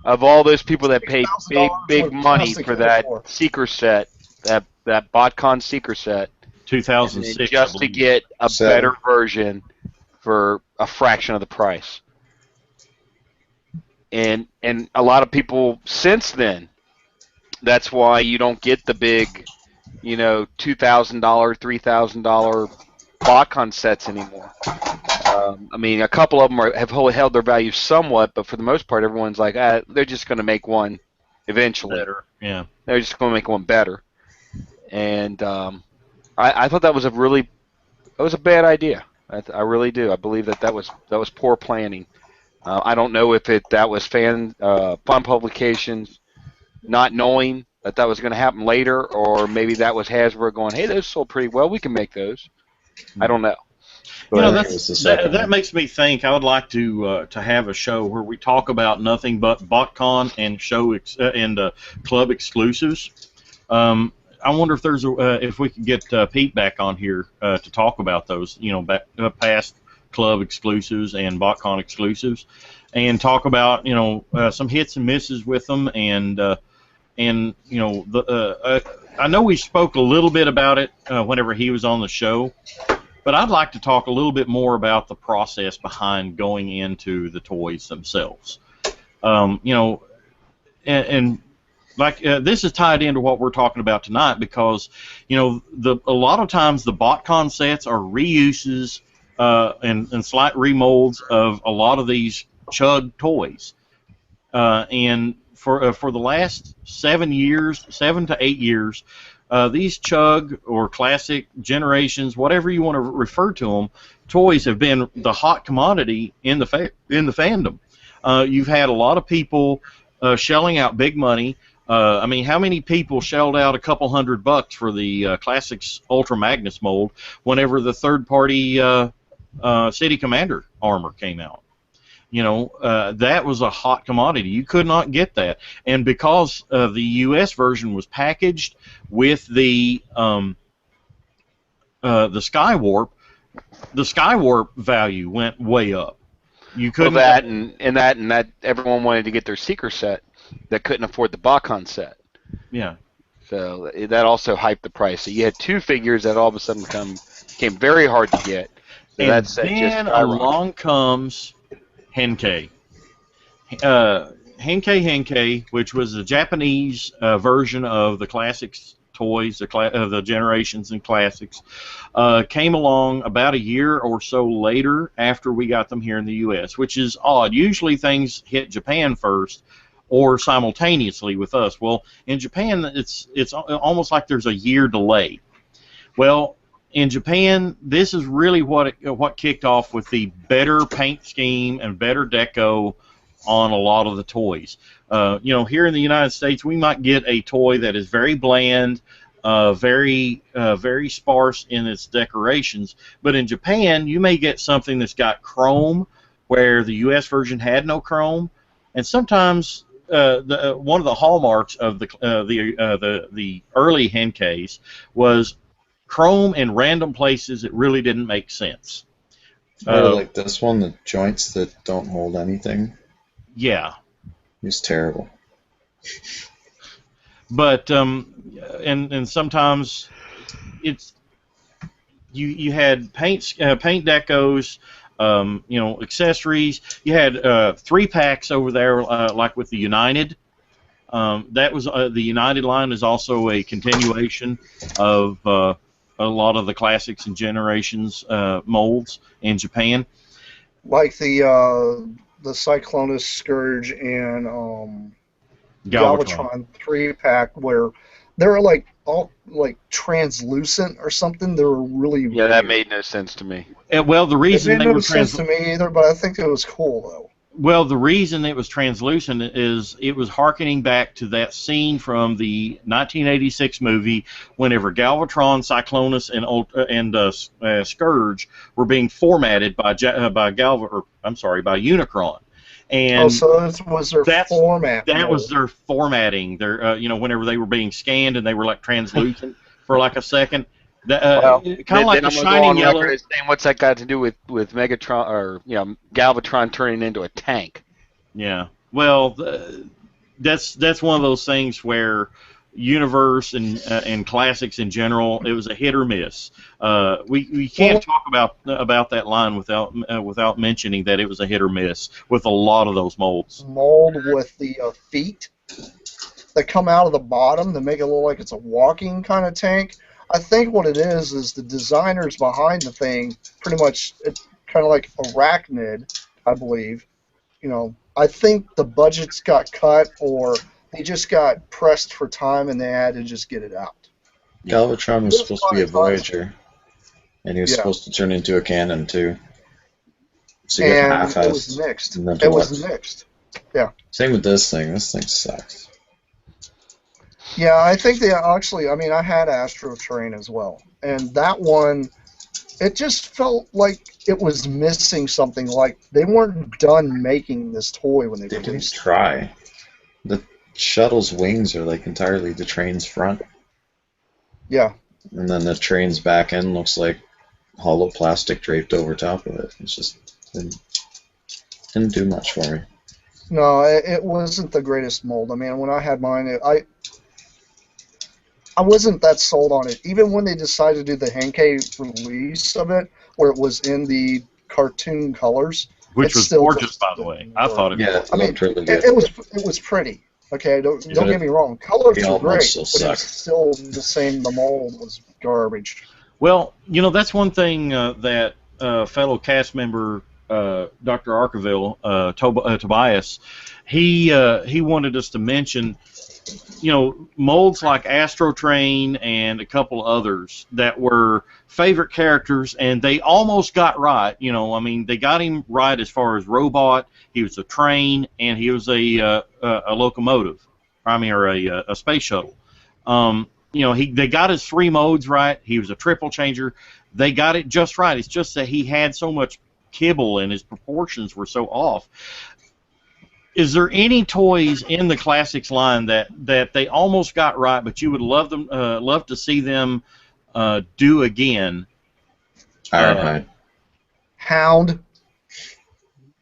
of all those people that paid $6,000 big worth of money plastic for that before. Seeker set, that BotCon Seeker set, and then 2006. just to get a better version for a fraction of the price. and a lot of people since then. That's why you don't get the big, $2,000, $3,000 Botcon sets anymore. I mean, a couple of them have held their value somewhat, but for the most part, everyone's like, they're just going to make one eventually. Better. Yeah. They're just going to make one better. And I thought that was a bad idea. I really do. I believe that was poor planning. I don't know if that was fan publications not knowing that was going to happen later, or maybe that was Hasbro going, hey, those sold pretty well, we can make those. I don't know. That makes me think I would like to have a show where we talk about nothing but BotCon and club exclusives. I wonder if if we could get Pete back on here to talk about those, past club exclusives and BotCon exclusives, and talk about some hits and misses with them, and I know we spoke a little bit about it whenever he was on the show, but I'd like to talk a little bit more about the process behind going into the toys themselves. This is tied into what we're talking about tonight, because a lot of times the BotCon sets are reuses and slight remolds of a lot of these CHUG toys, and for the last 7 to 8 years, these CHUG or classic generations, whatever you want to refer to them, toys have been the hot commodity in the fandom. You've had a lot of people shelling out big money. I mean, how many people shelled out a couple $100 for the Classics Ultra Magnus mold whenever the third-party City Commander armor came out? That was a hot commodity. You could not get that, and because the U.S. version was packaged with the Skywarp, the Skywarp value went way up. You couldn't. Well, that everyone wanted to get their Seeker set that couldn't afford the BotCon set. Yeah. So that also hyped the price. So you had two figures that all of a sudden became very hard to get. So and that set then along comes Henkei. Henkei, which was the Japanese version of the Classics toys, the Generations and Classics, came along about a year or so later after we got them here in the U.S., which is odd. Usually things hit Japan first or simultaneously with us. Well, in Japan, it's almost like there's a year delay. Well, in Japan, this is really what kicked off with the better paint scheme and better deco on a lot of the toys. Here in the United States, we might get a toy that is very bland, very sparse in its decorations. But in Japan, you may get something that's got chrome, where the U.S. version had no chrome, and sometimes one of the hallmarks of the early Henkeis was chrome in random places that really didn't make sense. Like this one, the joints that don't hold anything. Yeah. It's terrible. But and sometimes it's you had paint decos, accessories. You had 3 packs over there, like with the United. That was the United line is also a continuation of a lot of the Classics and Generations molds in Japan. Like the Cyclonus, Scourge, and Galvatron 3-pack, where they're like all like translucent or something. They were really weird. That made no sense to me. Well, the reason it made no sense to me either, but I think it was cool though. Well, the reason it was translucent is it was hearkening back to that scene from the 1986 movie whenever Galvatron, Cyclonus, and Scourge were being formatted by Unicron. And so that was their format. That was their formatting. Their whenever they were being scanned and they were like translucent for like a second. Kind of like the shining yellow. Saying, what's that got to do with Megatron or Galvatron turning into a tank? Yeah. Well, that's one of those things where Universe and classics in general, it was a hit or miss. We can't talk about that line without mentioning that it was a hit or miss with a lot of those molds. Mold with the feet that come out of the bottom to make it look like it's a walking kind of tank. I think what it is the designers behind the thing pretty much kind of like Arachnid, I believe. You know, I think the budgets got cut or they just got pressed for time and they had to just get it out. Galvatron was supposed to be a Voyager, and he was supposed to turn into a cannon too. So you got half-assed. It was mixed. It was mixed. Yeah. Same with this thing. This thing sucks. Yeah, I think they actually. I mean, I had Astro Train as well, and that one, it just felt like it was missing something. Like they weren't done making this toy when they didn't released it. try. The shuttle's wings are like entirely the train's front. Yeah. And then the train's back end looks like hollow plastic draped over top of it. It's just didn't do much for me. No, it wasn't the greatest mold. I mean, when I had mine, I wasn't that sold on it. Even when they decided to do the Henkei release of it, where it was in the cartoon colors, which was gorgeous, by the way. I thought it. Yeah, I mean, really good. It was pretty. Okay, don't get me wrong. Colors were great, but it's still the same. The mold was garbage. Well, you know, that's one thing that fellow cast member Dr. Arkaville, Tobias, he wanted us to mention. You know, molds like Astro Train and a couple others that were favorite characters, and they almost got right. You know, I mean, they got him right as far as robot. He was a train, and he was a locomotive. I mean, or a space shuttle. You know, they got his 3 modes right. He was a triple changer. They got it just right. It's just that he had so much kibble, and his proportions were so off. Is there any toys in the classics line that they almost got right, but you would love to see them do again? Ironhide. Hound.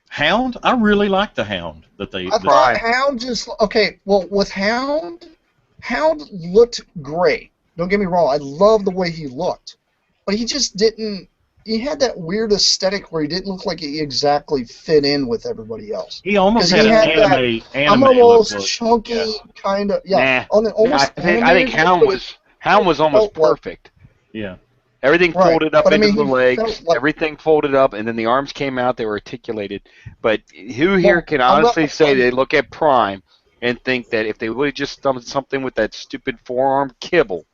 Hound? I really like the Hound that they. I thought Hound just okay. Well, with Hound looked great. Don't get me wrong. I love the way he looked, but he just didn't. He had that weird aesthetic where he didn't look like he exactly fit in with everybody else. He almost had an anime I'm almost chunky kind of. Yeah. Nah. I think Hound was almost perfect. Yeah. Everything folded up into the legs. Everything folded up, and then the arms came out. They were articulated. But who here can honestly say they look at Prime and think that if they would have just done something with that stupid forearm kibble,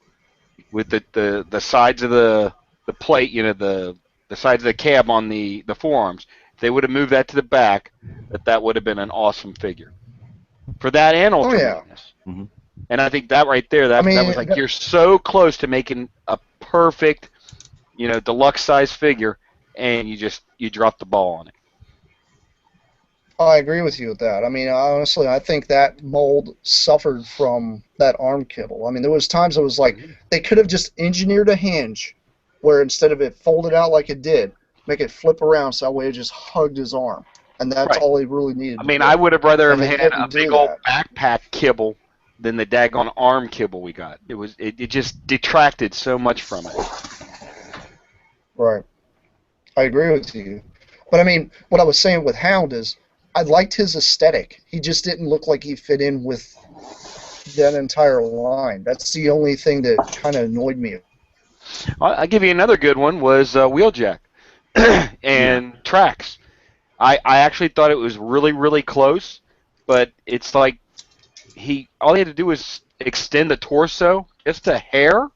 with the sides of the plate, you know, the sides of the cab on the forearms, if they would have moved that to the back, that would have been an awesome figure. For that and Ultra Magnus. Mm-hmm. And I think that right there, that was like, you're so close to making a perfect, you know, deluxe size figure, and you dropped the ball on it. I agree with you with that. I mean, honestly, I think that mold suffered from that arm kibble. I mean, there was times it was like they could have just engineered a hinge where instead of it folded out like it did, make it flip around so that way it just hugged his arm. And that's all he really needed. I mean, I would have rather have had a big old backpack kibble than the daggone arm kibble we got. It just detracted so much from it. Right. I agree with you. But I mean, what I was saying with Hound is I liked his aesthetic. He just didn't look like he fit in with that entire line. That's the only thing that kind of annoyed me. I'll give you another good one was Wheeljack and Trax. I actually thought it was really, really close, but it's like all he had to do was extend the torso just a hair,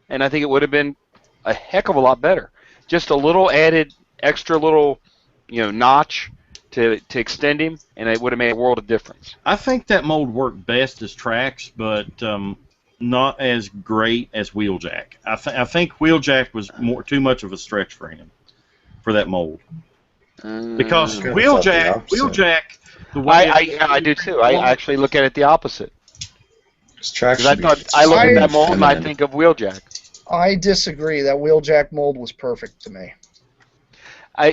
and I think it would have been a heck of a lot better. Just a little added extra little, you know, notch to extend him, and it would have made a world of difference. I think that mold worked best as Trax, but not as great as Wheeljack. I think Wheeljack was too much of a stretch for him, for that mold. Because Wheeljack, the way I do too. I actually look at it the opposite. I look at that mold and I think of Wheeljack. I disagree. That Wheeljack mold was perfect to me.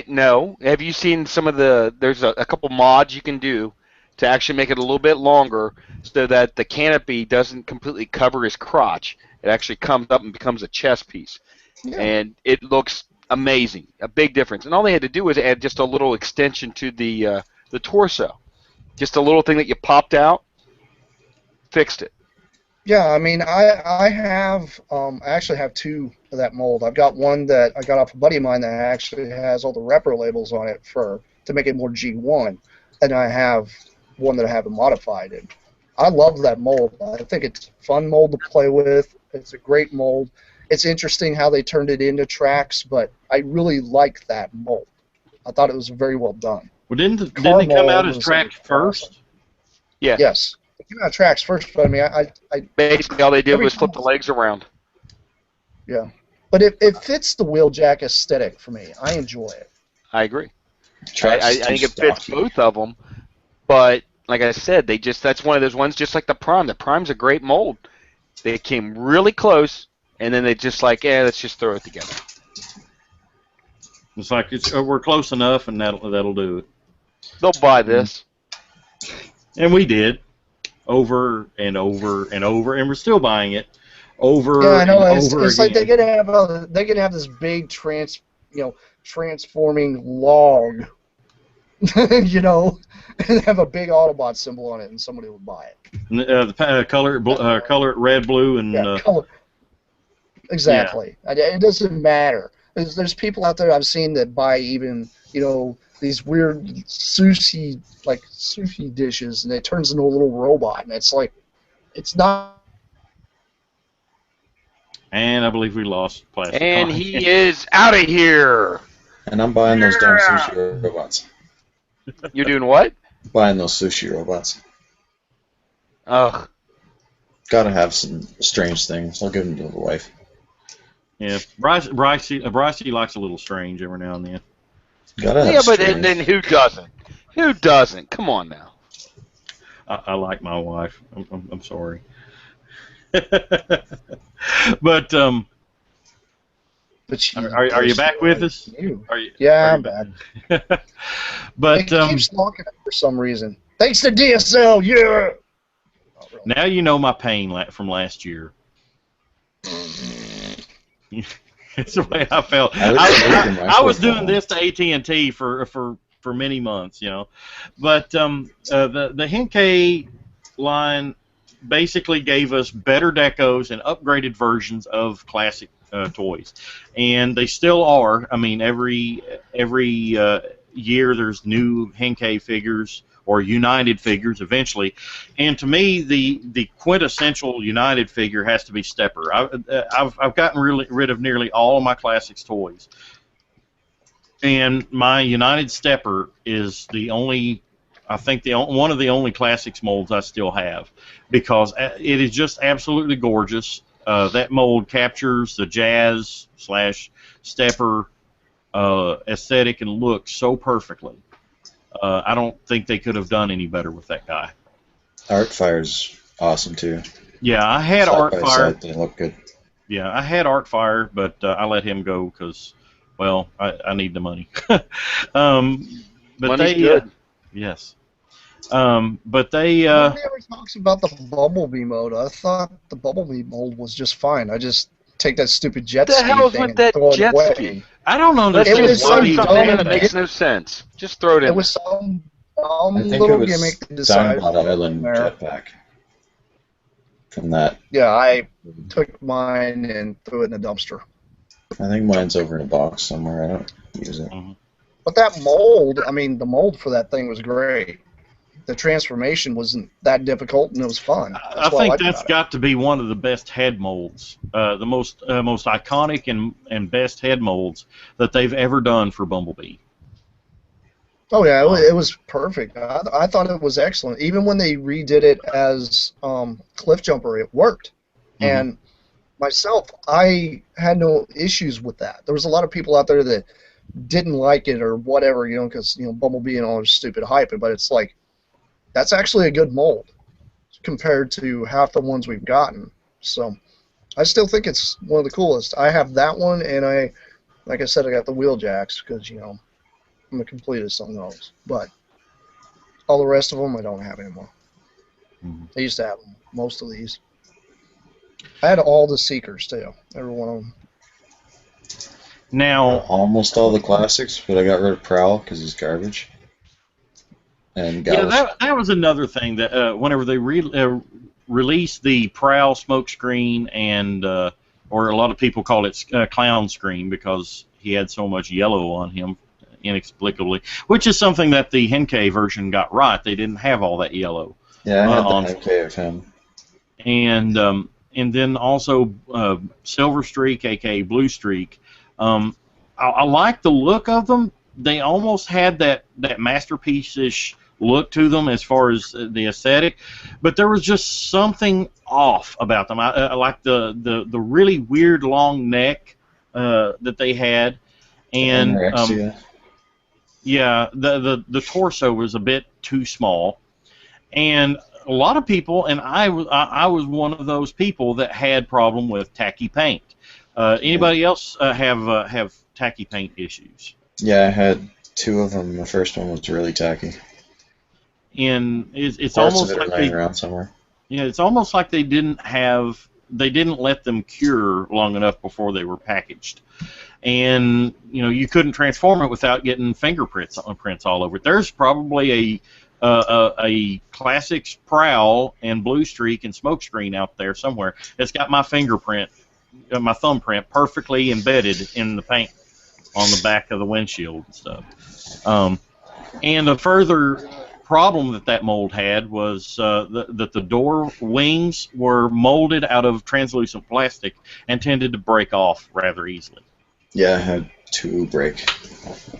No. Have you seen some of there's a couple mods you can do to actually make it a little bit longer so that the canopy doesn't completely cover his crotch. It actually comes up and becomes a chest piece. Yeah. And it looks amazing, a big difference. And all they had to do was add just a little extension to the torso. Just a little thing that you popped out, fixed it. Yeah, I mean, I actually have two of that mold. I've got one that I got off a buddy of mine that actually has all the repro labels on it to make it more G1, and I have one that I haven't modified. And I love that mold. I think it's a fun mold to play with. It's a great mold. It's interesting how they turned it into tracks, but I really like that mold. I thought it was very well done. Well, didn't it come out as tracks first? Awesome. Yeah. Yes. It came out tracks first, but I mean, I basically all they did was flip the legs around. Yeah. But it fits the wheeljack aesthetic for me. I enjoy it. I agree. Tracks I is too think it fits stocky. both of them, but like I said, that's one of those ones just like the Prime. The Prime's a great mold. They came really close, and then they just like, let's just throw it together. It's like we're close enough, and that'll do it. They'll buy this. And we did, over and over and over, and we're still buying it over Yeah, I know. and It's over like again. they're gonna have this big transforming log, you know, and have a big Autobot symbol on it, and somebody would buy it. Color it red, blue, and Color. Exactly. It doesn't matter. There's people out there I've seen that buy even, these weird sushi dishes, and it turns into a little robot, and it's like, it's not. And I believe we lost plastic. And he is out of here. And I'm buying those damn sushi robots. You're doing what? Buying those sushi robots. Ugh. Gotta have some strange things. I'll give them to the wife. Yeah, Brycey likes a little strange every now and then. Gotta have Yeah, but strange. then who doesn't? Who doesn't? Come on now. I like my wife. I'm sorry. But But are you back with us? Yeah, I'm back. But It keeps locking up for some reason. Thanks to DSL, yeah. Not really. now you know my pain from last year. It's the way I felt. I was doing this to AT&T for many months, But the Henkei line basically gave us better decos and upgraded versions of classic toys, and they still are. I mean, every year there's new Henkei figures or United figures eventually, and to me the quintessential United figure has to be Stepper. I've gotten rid of nearly all of my classics toys, and my United Stepper is the only. I think one of the only classics molds I still have, because it is just absolutely gorgeous. That mold captures the jazz / Stepper aesthetic and look so perfectly. I don't think they could have done any better with that guy. Artfire's awesome too. Yeah, I had Side by Artfire. side, they look good. Yeah, I had Artfire, but I let him go because, well, I need the money. But Money's good. Yes. But they. Nobody ever talks about the Bumblebee mode. I thought the Bumblebee mold was just fine. I just take that stupid jet What the ski hell's thing with and that throw it jet away. ski? I don't know. Let's It was just some throw something in that dumb- makes no sense. Just throw it in. It was some I think little it was gimmick that decided. Downbot Island there. jetpack. From that, Yeah, I took mine and threw it in a dumpster. I think mine's over in a box somewhere. I don't use it. But that mold, I mean, the mold for that thing was great. The transformation wasn't that difficult, and it was fun. I That's what think liked that's about it. got to be one of the best head molds, the most iconic and best head molds that they've ever done for Bumblebee. Oh yeah, it was perfect. I thought it was excellent. Even when they redid it as Cliff Jumper, it worked. Mhm. And myself, I had no issues with that. There was a lot of people out there that didn't like it or whatever, because Bumblebee and all their stupid hype. But it's like, that's actually a good mold compared to half the ones we've gotten. So I still think it's one of the coolest. I have that one, and like I said, I got the wheel jacks because I'm a completist on those. But All the rest of them I don't have anymore. Mhm. I used to have them, most of these. I had all the Seekers too, every one of them. Now, Almost all the classics, but I got rid of Prowl because he's garbage. And yeah, Gallus. that was another thing that whenever they released the Prowl smokescreen and or a lot of people call it clown screen because he had so much yellow on him inexplicably, which is something that the Henkei version got right. They didn't have all that yellow. Yeah, I had on the Henkei of him. And then also Silver Streak, aka Blue Streak. I like the look of them. They almost had that masterpiece-ish look to them as far as the aesthetic, but there was just something off about them. I like the really weird long neck that they had, and yeah, the torso was a bit too small, and a lot of people, and I was one of those people that had problem with tacky paint. Anybody else have tacky paint issues? Yeah, I had 2 of them. The first one was really tacky. And it's Parts almost of it like are laying around somewhere. yeah, it's almost like they didn't let them cure long enough before they were packaged. And you couldn't transform it without getting fingerprints all over it. There's probably a Classics Prowl and Blue Streak and Smokescreen out there somewhere that's got my fingerprint, my thumbprint perfectly embedded in the paint on the back of the windshield and stuff. And a further problem that mold had was that the door wings were molded out of translucent plastic and tended to break off rather easily. Yeah, I had 2 break.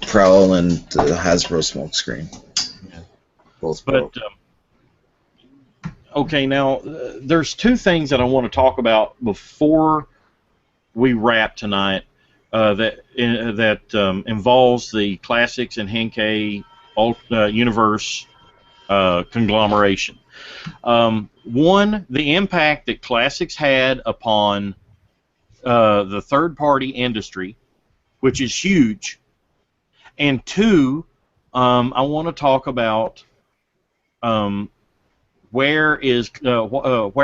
Prowl and the Hasbro Smokescreen. Yeah. Both broke. But okay, now there's 2 things that I want to talk about before we wrap tonight that involves the Classics and Henkei universe conglomeration. One, the impact that Classics had upon the third-party industry, which is huge. And 2, I want to talk about where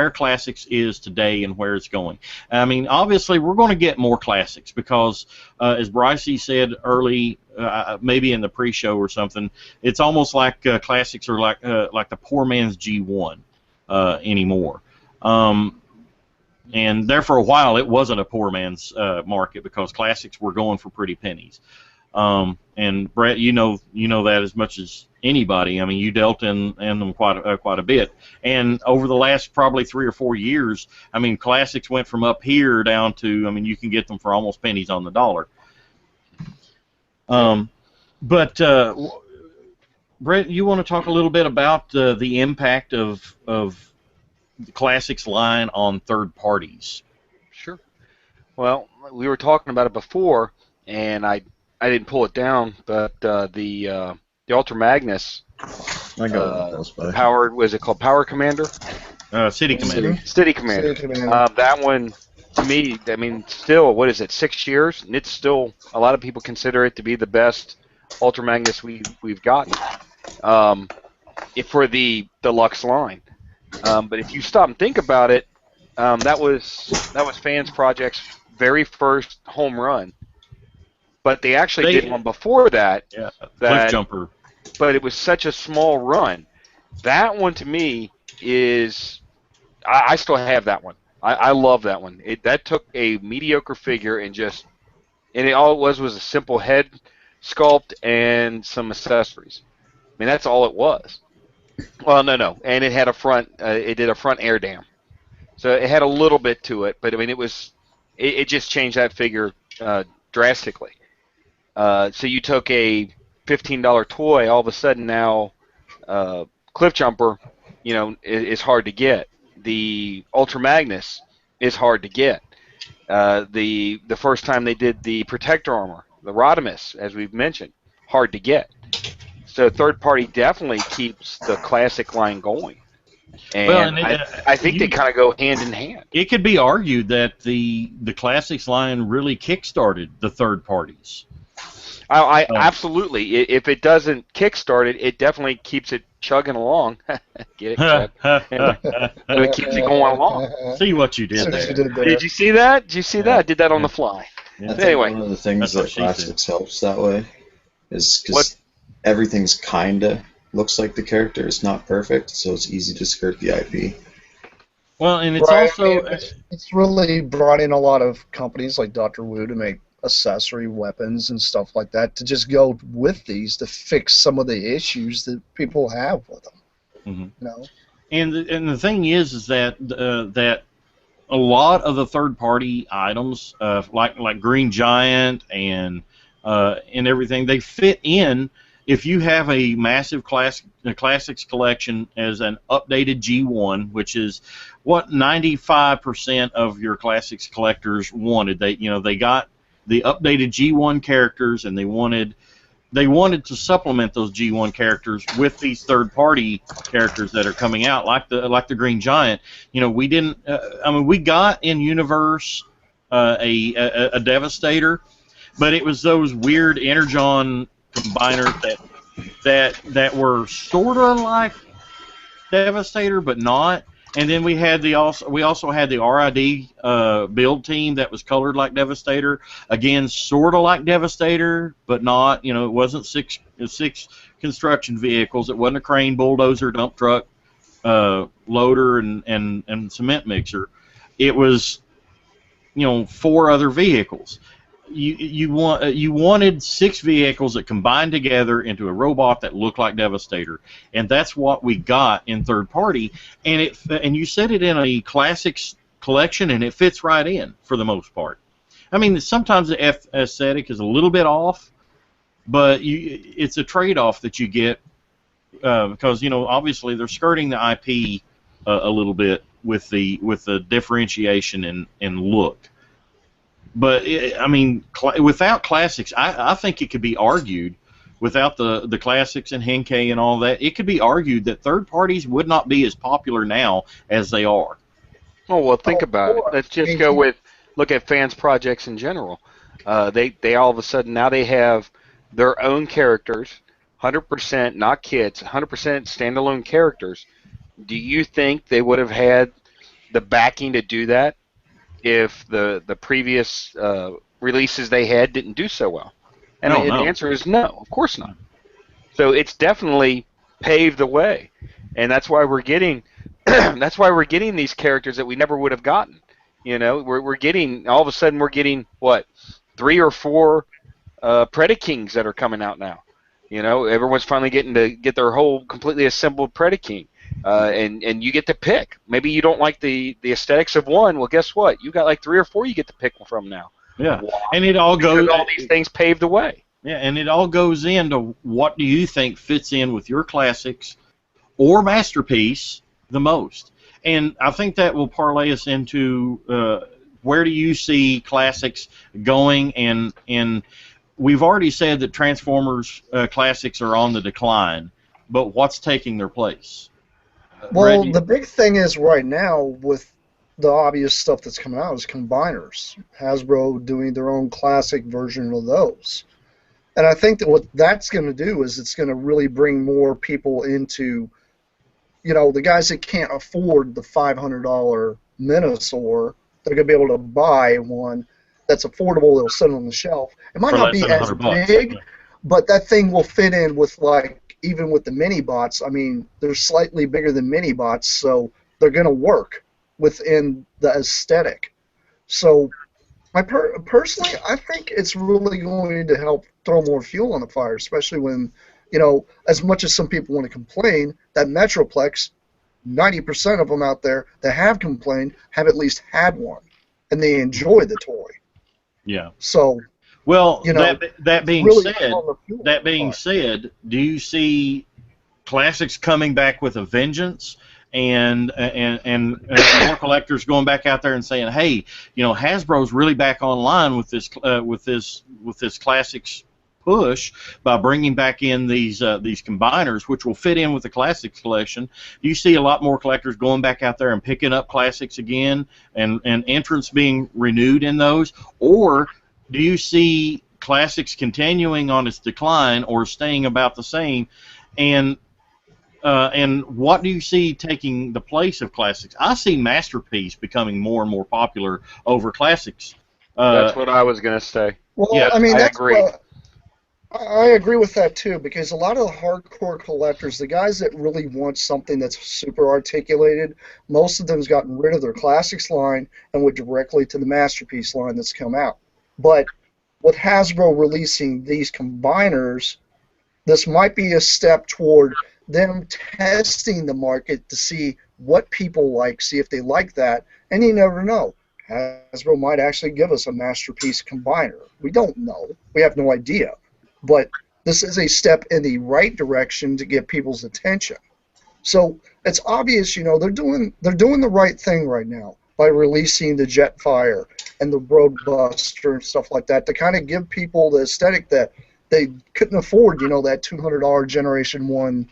Classics is today and where it's going. I mean, obviously, we're going to get more Classics because, as Brycey said early, maybe in the pre-show or something, it's almost like Classics are like the poor man's G1 anymore. And there for a while, it wasn't a poor man's market because Classics were going for pretty pennies. And Brett, you know that as much as anybody. I mean, you dealt in them quite a bit. And over the last probably 3 or 4 years, I mean, Classics went from up here down to, I mean, you can get them for almost pennies on the dollar. But Brett, you want to talk a little bit about the impact of the Classics line on third parties? Sure. Well, we were talking about it before, and I didn't pull it down, but the Ultra Magnus powered, was it called Power Commander? City Commander. City Commander. That one, to me, I mean, still, what is it, 6 years? And it's still, a lot of people consider it to be the best Ultra Magnus we've gotten for the deluxe line. But if you stop and think about it, that was Fans Project's very first home run. But they actually did one before that. Yeah, Cliff Jumper. But it was such a small run. That one to me is, I still have that one. I love that one. That took a mediocre figure and all it was a simple head sculpt and some accessories. I mean, that's all it was. Well, no, and it had it did a front air dam, so it had a little bit to it. But I mean, it just changed that figure drastically. So you took a $15 toy, all of a sudden now, Cliff Jumper, is hard to get. The Ultra Magnus is hard to get. The first time they did the Protector Armor, the Rodimus, as we've mentioned, hard to get. So third party definitely keeps the classic line going. And I think they kind of go hand in hand. It could be argued that the classics line really kickstarted the third parties. Absolutely. If it doesn't kickstart it, it definitely keeps it chugging along. Get it, Chug? It keeps it going along. See what you did See what there. you did there. Did you see that? Did you see that? I did that on the fly. Yeah. I think Anyway. one of the things That's what that she said. Classics helps that way is What? because everything's kinda looks like the character. It's not perfect, so it's easy to skirt the IP. Well, and it's Right, also I mean, it's really brought in a lot of companies like Dr. Wu to make accessory weapons and stuff like that to just go with these to fix some of the issues that people have with them. Mhm. You know? and the thing is that that a lot of the third-party items, like Green Giant and everything, they fit in if you have a massive classics collection as an updated G1, which is what 95% of your classics collectors wanted. They got the updated G1 characters, and they wanted to supplement those G1 characters with these third-party characters that are coming out, like the Green Giant. We didn't. We got in Universe a Devastator, but it was those weird Energon combiners that were sort of like Devastator, but not. And then we also had the RID build team that was colored like Devastator. Again, sort of like Devastator, but not. It wasn't six construction vehicles. It wasn't a crane, bulldozer, dump truck, loader, and cement mixer. It was 4 other vehicles. You wanted 6 vehicles that combined together into a robot that looked like Devastator, and that's what we got in third party. And you set it in a classics collection, and it fits right in for the most part. I mean, sometimes the aesthetic is a little bit off, but it's a trade-off that you get because obviously they're skirting the IP a little bit with the differentiation and look. But without classics, I think it could be argued, without the classics and Henkei and all that, it could be argued that third parties would not be as popular now as they are. Oh well, think about it. Let's just look at fans projects in general. They all of a sudden now they have their own characters, 100% not kits, 100% standalone characters. Do you think they would have had the backing to do that if the previous releases they had didn't do so well? And the answer is no, of course not. So it's definitely paved the way, and that's why we're getting these characters that we never would have gotten. We're getting all of a sudden we're getting what 3 or 4 Predakings that are coming out now. Everyone's finally getting to get their whole completely assembled Predaking. And you get to pick. Maybe you don't like the aesthetics of one. Well, guess what? You got like 3 or 4 you get to pick from now. Yeah, Wow. and it all goes. All these things paved the way. Yeah, and it all goes into what do you think fits in with your classics or masterpiece the most. And I think that will parlay us into where do you see classics going, and we've already said that Transformers classics are on the decline, but what's taking their place? Well, Reggie? the big thing is right now with the obvious stuff that's coming out is combiners. Hasbro doing their own classic version of those. And I think that what that's going to do is it's going to really bring more people into, the guys that can't afford the $500 Minosaur, they're going to be able to buy one that's affordable that'll sit on the shelf. It might not be as big, but that thing will fit in with even with the mini bots. I mean, they're slightly bigger than mini bots, so they're going to work within the aesthetic. So, personally, I think it's really going to help throw more fuel on the fire, especially when, as much as some people want to complain, that Metroplex, 90% of them out there that have complained have at least had one, and they enjoy the toy. Yeah. So. Well, that being really said, do you see classics coming back with a vengeance, and more collectors going back out there and saying, hey, Hasbro's really back online with this classics push by bringing back in these combiners, which will fit in with the classics collection. Do you see a lot more collectors going back out there and picking up classics again, and entrants being renewed in those, or do you see classics continuing on its decline or staying about the same? And And what do you see taking the place of classics? I see Masterpiece becoming more and more popular over classics. That's what I was gonna say. Well, Yeah, I mean, I that's agree. what I agree with that too, because a lot of the hardcore collectors, the guys that really want something that's super articulated, most of them's gotten rid of their classics line and went directly to the Masterpiece line that's come out. But with Hasbro releasing these combiners, this might be a step toward them testing the market to see what people like, see if they like that, and you never know. Hasbro might actually give us a Masterpiece combiner. We don't know. We have no idea. But this is a step in the right direction to get people's attention. So it's obvious, they're doing the right thing right now by releasing the Jetfire and the Roadbuster and stuff like that to kind of give people the aesthetic that they couldn't afford, that $200 Generation 1,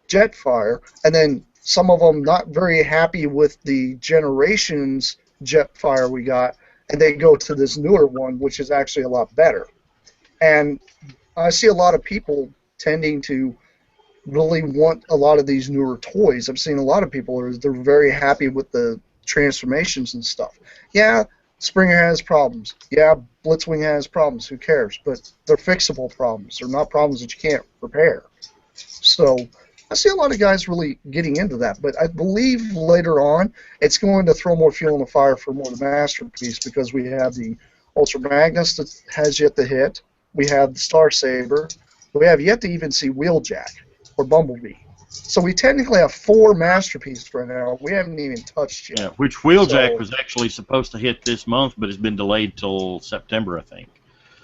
Jetfire, and then some of them not very happy with the Generations Jetfire we got, and they go to this newer one, which is actually a lot better. And I see a lot of people tending to really want a lot of these newer toys. I've seen a lot of people they're very happy with the transformations and stuff. Yeah, Springer has problems. Yeah, Blitzwing has problems. Who cares? But they're fixable problems. They're not problems that you can't repair. So I see a lot of guys really getting into that, but I believe later on it's going to throw more fuel on the fire for more of the Masterpiece because we have the Ultra Magnus that has yet to hit. We have the Star Saber. We have yet to even see Wheeljack or Bumblebee. So we technically have 4 Masterpieces right now. We haven't even touched yet. Yeah, which Wheeljack was actually supposed to hit this month, but has been delayed till September, I think.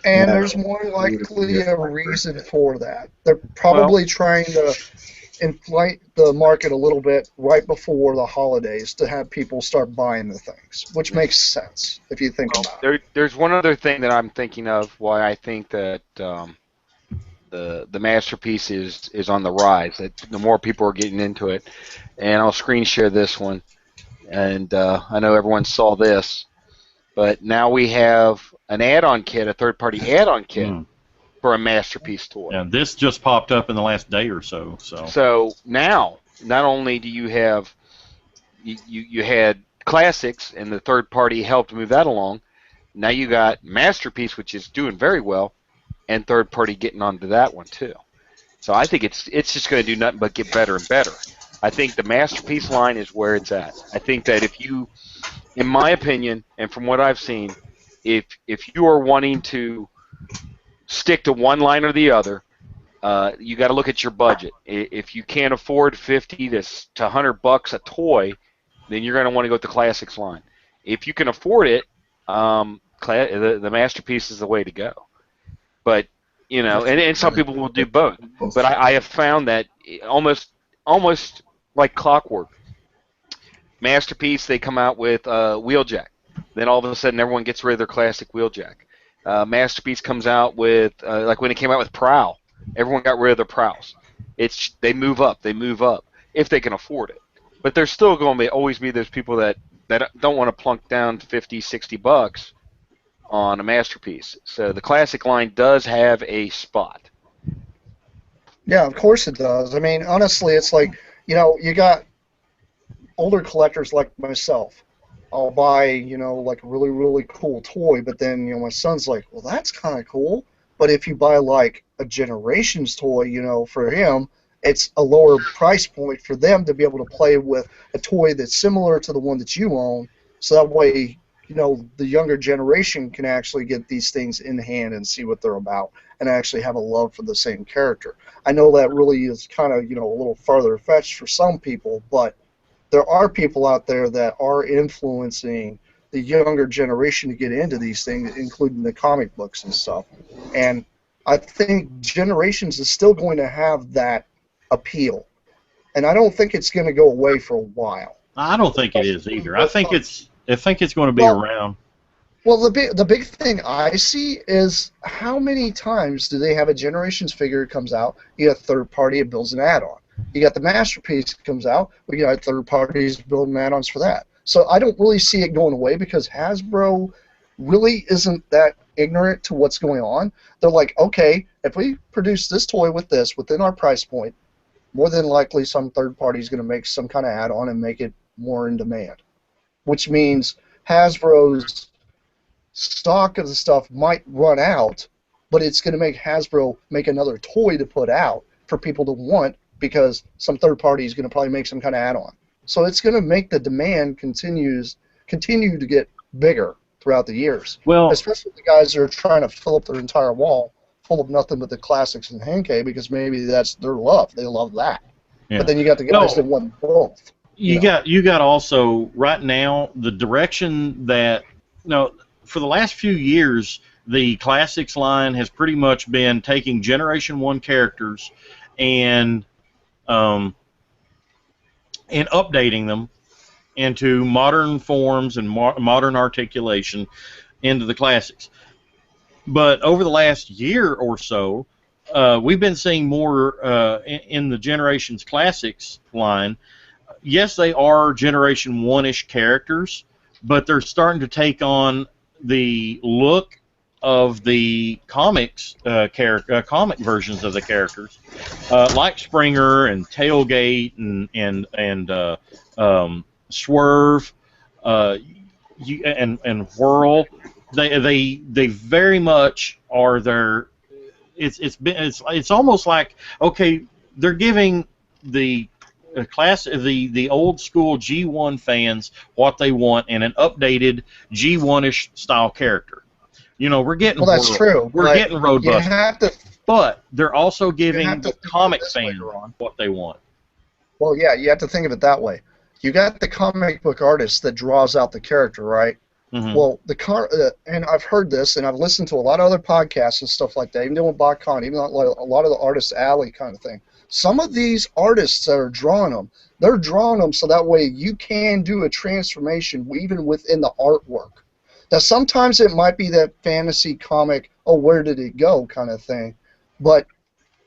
And there's more likely a reason for that. They're probably trying to inflate the market a little bit right before the holidays to have people start buying the things, which makes sense if you think about it. There's one other thing that I'm thinking of why I think that the Masterpiece is on the rise. That the more people are getting into it, and I'll screen share this one. And I know everyone saw this, but now we have an add-on kit, a third-party add-on kit for a Masterpiece toy. Yeah, this just popped up in the last day or so. So now, not only do you have you had Classics, and the third party helped move that along. Now you got Masterpiece, which is doing very well, and third party getting onto that one too. So I think it's just going to do nothing but get better and better. I think the Masterpiece line is where it's at. I think that if you, in my opinion, and from what I've seen, if you are wanting to stick to one line or the other, you got to look at your budget. If you can't afford $50 to $100 a toy, then you're going to want to go with the Classics line. If you can afford it, the Masterpiece is the way to go. But and some people will do both. But I have found that almost like clockwork. Masterpiece, they come out with Wheeljack. Then all of a sudden, everyone gets rid of their classic Wheeljack. Masterpiece comes out with like when it came out with Prowl, everyone got rid of their Prowls. They move up if they can afford it. But there's still going to always be those people that don't want to plunk down $50-$60 on a Masterpiece. So the classic line does have a spot. Yeah, of course it does. I mean, honestly, it's like, you got older collectors like myself. I'll buy, like a really, really cool toy, but then, my son's like, well, that's kind of cool. But if you buy, like, a Generations toy, for him, it's a lower price point for them to be able to play with a toy that's similar to the one that you own. So that way, the younger generation can actually get these things in hand and see what they're about and actually have a love for the same character. I know that really is kind of, a little farther fetched for some people, but there are people out there that are influencing the younger generation to get into these things, including the comic books and stuff. And I think Generations is still going to have that appeal. And I don't think it's going to go away for a while. I don't think it is either. I think it's going to be around. Well, the big thing I see is how many times do they have a Generations figure that comes out, you got third party, it builds an add-on. You got the Masterpiece comes out, we got third parties building add-ons for that. So I don't really see it going away because Hasbro really isn't that ignorant to what's going on. They're like, okay, if we produce this toy with this within our price point, more than likely some third party is going to make some kind of add-on and make it more in demand, which means Hasbro's stock of the stuff might run out, but it's going to make Hasbro make another toy to put out for people to want because some third party is going to probably make some kind of add-on. So it's going to make the demand continue to get bigger throughout the years. Well, especially the guys that are trying to fill up their entire wall full of nothing but the classics and Henkei because maybe that's their love. They love that. yeah. But then you got the guys that want both. You got also right now the direction that for the last few years the classics line has pretty much been taking Generation 1 characters and updating them into modern forms and modern articulation into the classics. But over the last year or so, we've been seeing more in the Generations Classics line. Yes, they are Generation 1-ish characters, but they're starting to take on the look of the comics comic versions of the characters, like Springer and Tailgate and Swerve, and Whirl. They very much are their. It's almost like, okay, they're giving the the old school G1 fans what they want in an updated G1-ish style character. We're getting. Well, that's true. We're getting Roadbuster. But they're also giving the comic fans what they want. Well, yeah, you have to think of it that way. You got the comic book artist that draws out the character, right? Mm-hmm. Well, and I've heard this, and I've listened to a lot of other podcasts and stuff like that, even doing BotCon, even a lot of the Artist Alley kind of thing. Some of these artists that are drawing them, they're drawing them so that way you can do a transformation even within the artwork. Now, sometimes it might be that fantasy comic, oh, where did it go kind of thing. But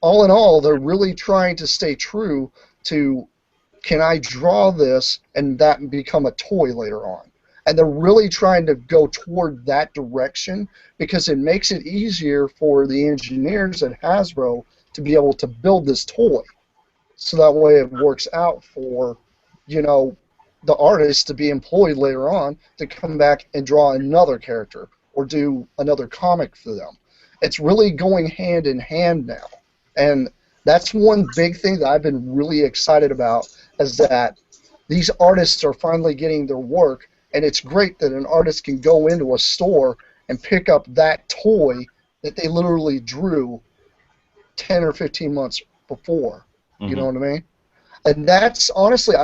all in all, they're really trying to stay true to, can I draw this and that become a toy later on? And they're really trying to go toward that direction because it makes it easier for the engineers at Hasbro to be able to build this toy. So that way it works out for, the artist to be employed later on to come back and draw another character or do another comic for them. It's really going hand in hand now. And that's one big thing that I've been really excited about, is that these artists are finally getting their work, and it's great that an artist can go into a store and pick up that toy that they literally drew 10 or 15 months before. Mm-hmm. You know what I mean? And that's, honestly,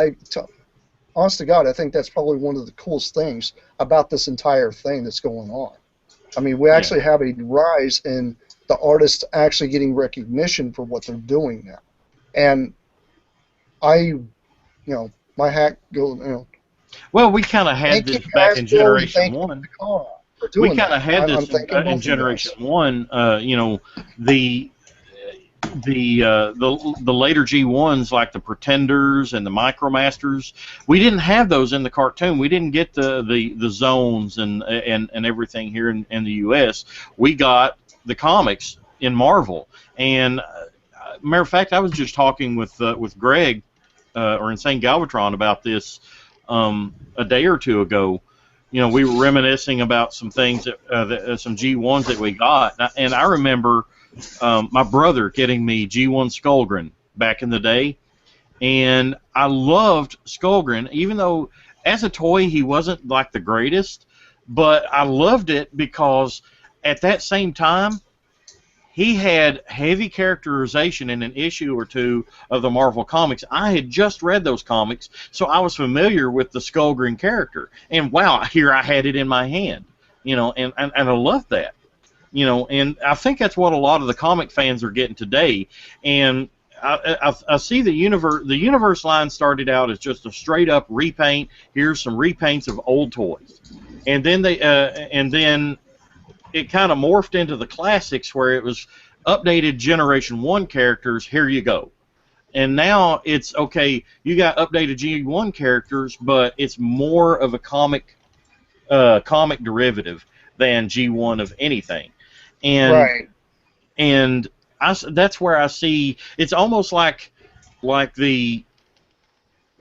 honest to God, I think that's probably one of the coolest things about this entire thing that's going on. I mean, we actually have a rise in the artists actually getting recognition for what they're doing now. And my hat goes, Well, we kind of had this back in Generation 1. We kind of had this in Generation 1. The later G1s, like the Pretenders and the Micromasters, we didn't have those in the cartoon. We didn't get the zones and everything here in the U.S. We got the comics in Marvel. And matter of fact, I was just talking with Greg or Insane Galvatron about this a day or two ago. We were reminiscing about some things some G1s that we got, and I remember my brother getting me G1 Skullgrin back in the day, and I loved Skullgrin, even though as a toy he wasn't like the greatest, but I loved it because at that same time he had heavy characterization in an issue or two of the Marvel Comics. I had just read those comics, so I was familiar with the Skullgrin character, and wow, here I had it in my hand, and I loved that. And I think that's what a lot of the comic fans are getting today. And I see the universe line started out as just a straight up repaint. Here's some repaints of old toys, and then it kind of morphed into the classics where it was updated Generation 1 characters. Here you go. And now it's okay. You got updated G1 characters, but it's more of a comic derivative than G1 of anything, and Right. and that's where I see it's almost like the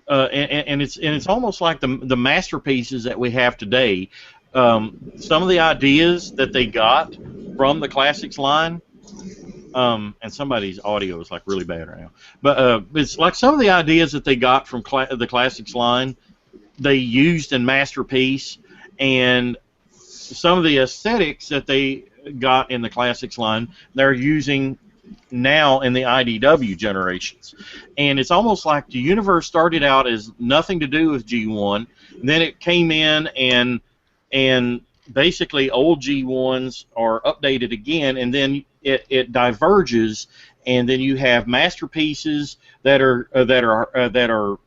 and it's almost like the masterpieces that we have today. Some of the ideas that they got from the classics line, and somebody's audio is like really bad right now, but it's like some of the ideas that they got from the classics line, they used in Masterpiece, and some of the aesthetics that they got in the classics line, they're using now in the IDW generations. And it's almost like the universe started out as nothing to do with G1, and then it came in and basically old G1s are updated again, and then it diverges, and then you have masterpieces that are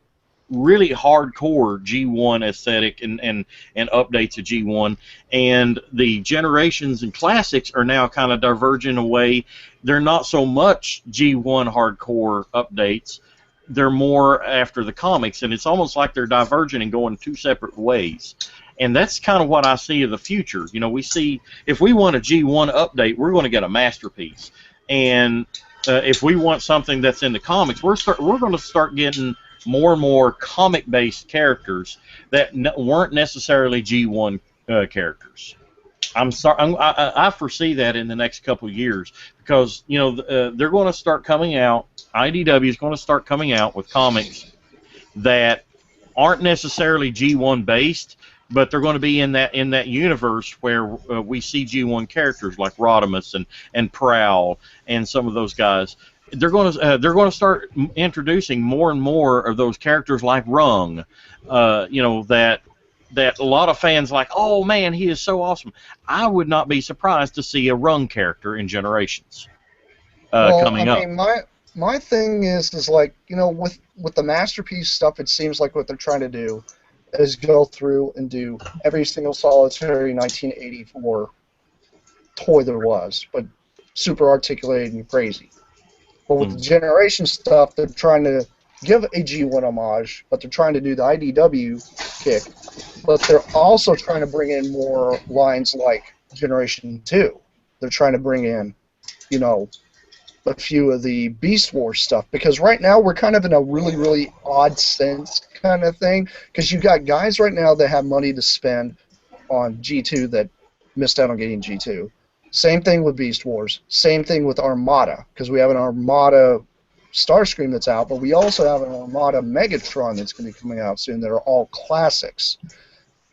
really hardcore G1 aesthetic and updates of G1, and the generations and classics are now kind of diverging away. They're not so much G1 hardcore updates. They're more after the comics, and it's almost like they're diverging and going two separate ways. And that's kind of what I see of the future. You know, we see if we want a G1 update, we're going to get a masterpiece, and if we want something that's in the comics, we're going to start getting more and more comic-based characters that weren't necessarily G1 characters. I foresee that in the next couple of years because they're going to start coming out. IDW is going to start coming out with comics that aren't necessarily G1 based, but they're going to be in that universe where we see G1 characters like Rodimus and Prowl and some of those guys. They're going to start introducing more and more of those characters like Rung, that a lot of fans like. Oh man, he is so awesome. I would not be surprised to see a Rung character in Generations coming up. My thing is like with the masterpiece stuff, it seems like what they're trying to do is go through and do every single solitary 1984 toy there was, but super articulated and crazy. But with the Generation stuff, they're trying to give a G1 homage, but they're trying to do the IDW kick, but they're also trying to bring in more lines like Generation 2. They're trying to bring in, a few of the Beast Wars stuff, because right now we're kind of in a really, really odd sense kind of thing, because you've got guys right now that have money to spend on G2 that missed out on getting G2. Same thing with Beast Wars. Same thing with Armada, because we have an Armada Starscream that's out, but we also have an Armada Megatron that's going to be coming out soon that are all classics.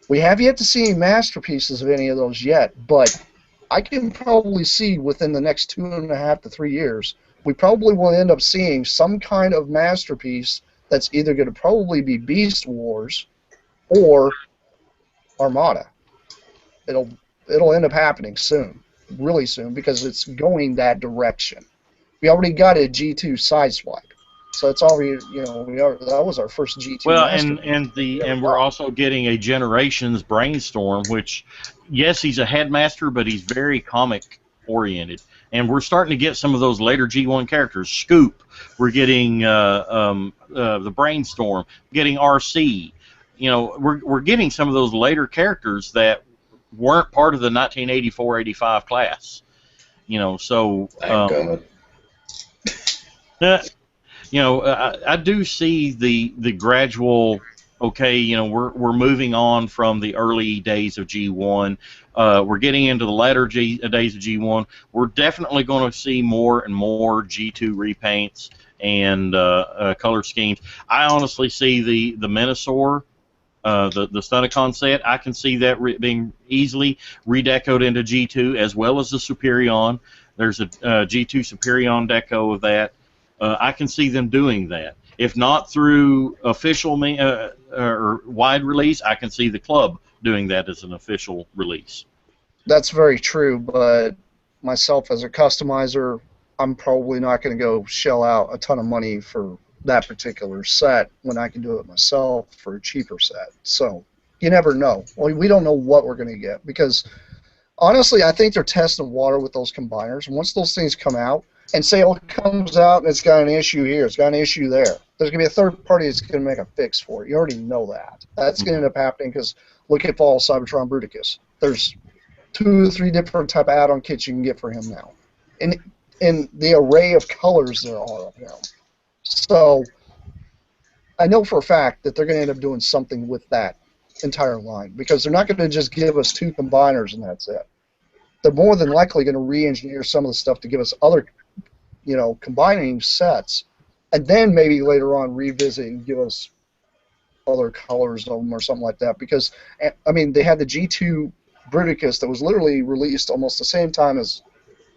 We have yet to see masterpieces of any of those yet, but I can probably see within the next 2.5 to 3 years, we probably will end up seeing some kind of masterpiece that's either going to probably be Beast Wars or Armada. It'll end up happening soon. Really soon, because it's going that direction. We already got a G2 Sideswipe, so it's already that was our first G2. Well, and we're also getting a Generations Brainstorm, which yes, he's a headmaster, but he's very comic oriented, and we're starting to get some of those later G1 characters. Scoop, we're getting the Brainstorm, getting RC. We're getting some of those later characters that weren't part of the 1984-85 class, so Thank God. I do see the gradual. Okay, we're moving on from the early days of G1. We're getting into the latter days of G1. We're definitely going to see more and more G2 repaints and color schemes. I honestly see the Minosaur. The Stunticon set, I can see that being easily redecoed into G2 as well as the Superion. There's a G2 Superion deco of that. I can see them doing that. If not through official or wide release, I can see the club doing that as an official release. That's very true, but myself as a customizer, I'm probably not going to go shell out a ton of money for that particular set when I can do it myself for a cheaper set. So you never know. We don't know what we're going to get, because honestly, I think they're testing water with those combiners. Once those things come out, and say it comes out and it's got an issue here, it's got an issue there, there's going to be a third party that's going to make a fix for it. You already know that. That's going to end up happening, because look at Fall of Cybertron Bruticus. There's 2 or 3 different type of add-on kits you can get for him now, in the array of colors there are of him. So I know for a fact that they're going to end up doing something with that entire line, because they're not going to just give us 2 combiners and that's it. They're more than likely going to re-engineer some of the stuff to give us other, combining sets, and then maybe later on revisit and give us other colors of them or something like that. Because, I mean, they had the G2 Bruticus that was literally released almost the same time as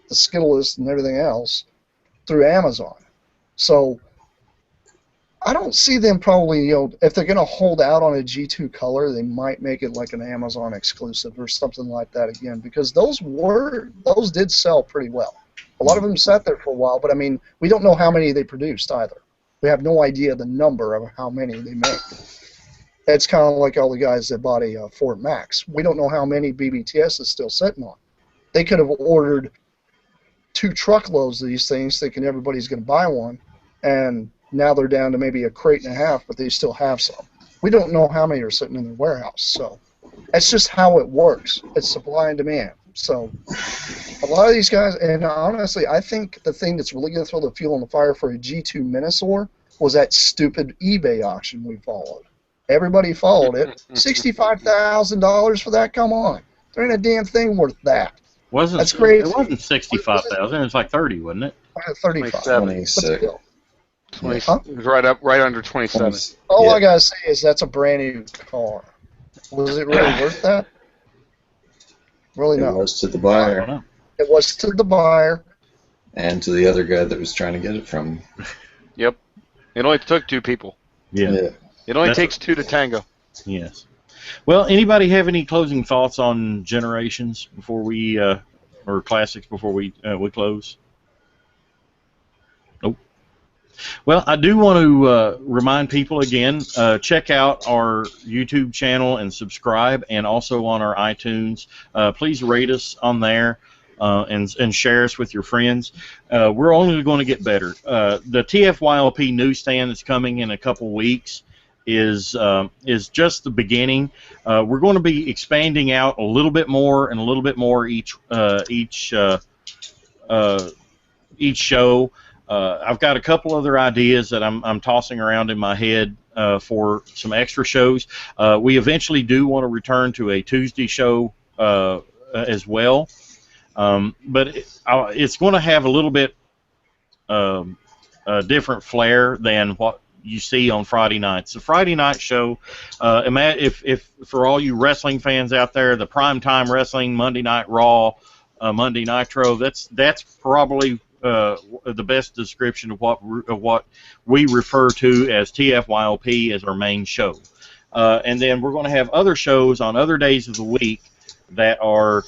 the Skittleless and everything else through Amazon. So I don't see them probably, if they're going to hold out on a G2 color, they might make it like an Amazon exclusive or something like that again, because those did sell pretty well. A lot of them sat there for a while, but I mean, we don't know how many they produced either. We have no idea the number of how many they make. It's kind of like all the guys that bought a Fort Max. We don't know how many BBTS is still sitting on. They could have ordered 2 truckloads of these things thinking everybody's going to buy one, and now they're down to maybe a crate and a half, but they still have some. We don't know how many are sitting in their warehouse, so that's just how it works. It's supply and demand. So a lot of these guys, and honestly, I think the thing that's really going to throw the fuel on the fire for a G2 Minosaur was that stupid eBay auction we followed. Everybody followed it. $65,000 for that? Come on. There ain't a damn thing worth that. That's crazy. It wasn't 65,000. It was like 30, wasn't it? 35. 26. 20, It was right under 27. All I gotta say is that's a brand new car. Was it really worth that? Really not. It was to the buyer. It was to the buyer. And to the other guy that was trying to get it from. Yep. It only took 2 people. Yeah. It only takes 2 to tango. Yes. Well, anybody have any closing thoughts on Generations before we, or Classics before we close? Nope. Well, I do want to remind people again, check out our YouTube channel and subscribe, and also on our iTunes. Please rate us on there and share us with your friends. We're only going to get better. The TFYLP newsstand that's coming in a couple weeks is just the beginning. We're going to be expanding out a little bit more and a little bit more each show. I've got a couple other ideas that I'm tossing around in my head for some extra shows. We eventually do want to return to a Tuesday show as well, but it's going to have a little bit different flair than what you see on Friday nights. The Friday night show, if for all you wrestling fans out there, the primetime wrestling, Monday Night Raw, Monday Nitro, that's probably the best description of what we refer to as TFYLP as our main show. And then we're going to have other shows on other days of the week that are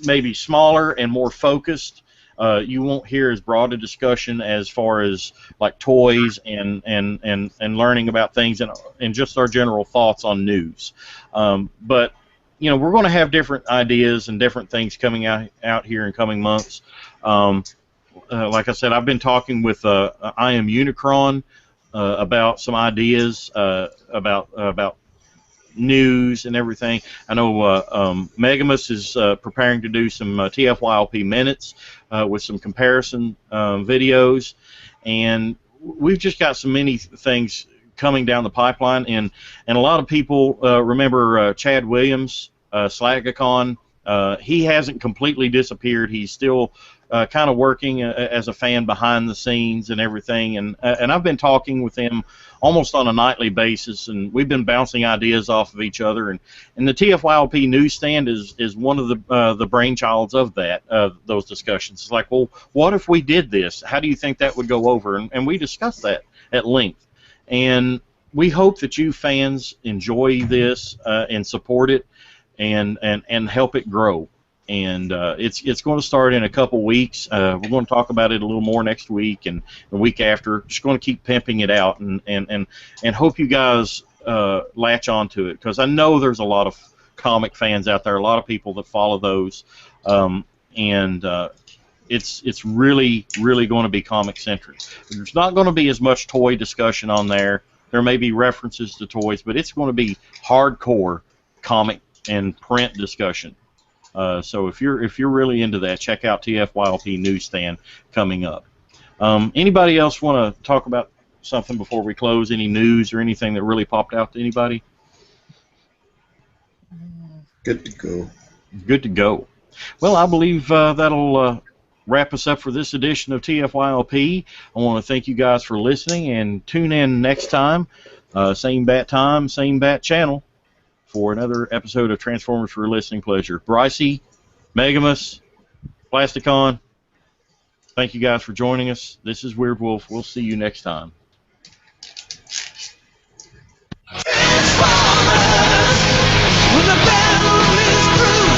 maybe smaller and more focused. You won't hear as broad a discussion as far as like toys and learning about things and just our general thoughts on news. But we're going to have different ideas and different things coming out here in coming months. Like I said, I've been talking with I Am Unicron about some ideas about news and everything. I know Megamus is preparing to do some TFYLP minutes with some comparison videos, and we've just got so many things coming down the pipeline, and a lot of people remember Chad Williams, Slagacon. He hasn't completely disappeared. He's still kind of working as a fan behind the scenes and everything, and I've been talking with him almost on a nightly basis, and we've been bouncing ideas off of each other, and the TFYLP newsstand is one of the brainchilds of those discussions. It's like, well, what if we did this? How do you think that would go over? And we discussed that at length, and we hope that you fans enjoy this and support it and help it grow. And it's going to start in a couple weeks. We're going to talk about it a little more next week and the week after. Just going to keep pimping it out and hope you guys latch on to it, because I know there's a lot of comic fans out there, a lot of people that follow those, and it's really going to be comic centric. There's not going to be as much toy discussion on there. There may be references to toys, but it's going to be hardcore comic and print discussion. So if you're really into that, check out TFYLP Newsstand coming up. Anybody else want to talk about something before we close? Any news or anything that really popped out to anybody? Good to go. Good to go. Well, I believe that'll wrap us up for this edition of TFYLP. I want to thank you guys for listening, and tune in next time, same bat time, same bat channel, for another episode of Transformers for your listening pleasure. Brycey, Megamus, Plasticon, thank you guys for joining us. This is Weird Wolf. We'll see you next time. When the battle is through,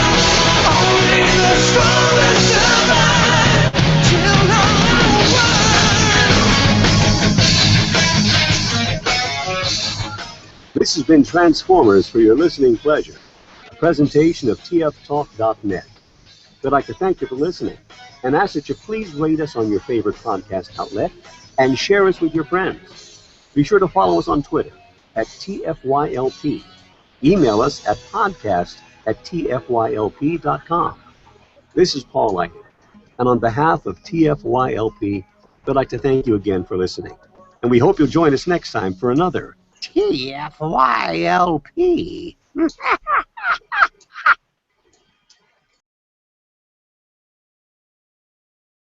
only the strongest survive till number one. This has been Transformers for your listening pleasure, a presentation of tftalk.net. We'd like to thank you for listening and ask that you please rate us on your favorite podcast outlet and share us with your friends. Be sure to follow us on Twitter at TFYLP. Email us at podcast@tfylp.com. This is Paul Leggett, and on behalf of TFYLP, we'd like to thank you again for listening. And we hope you'll join us next time for another TFYLP.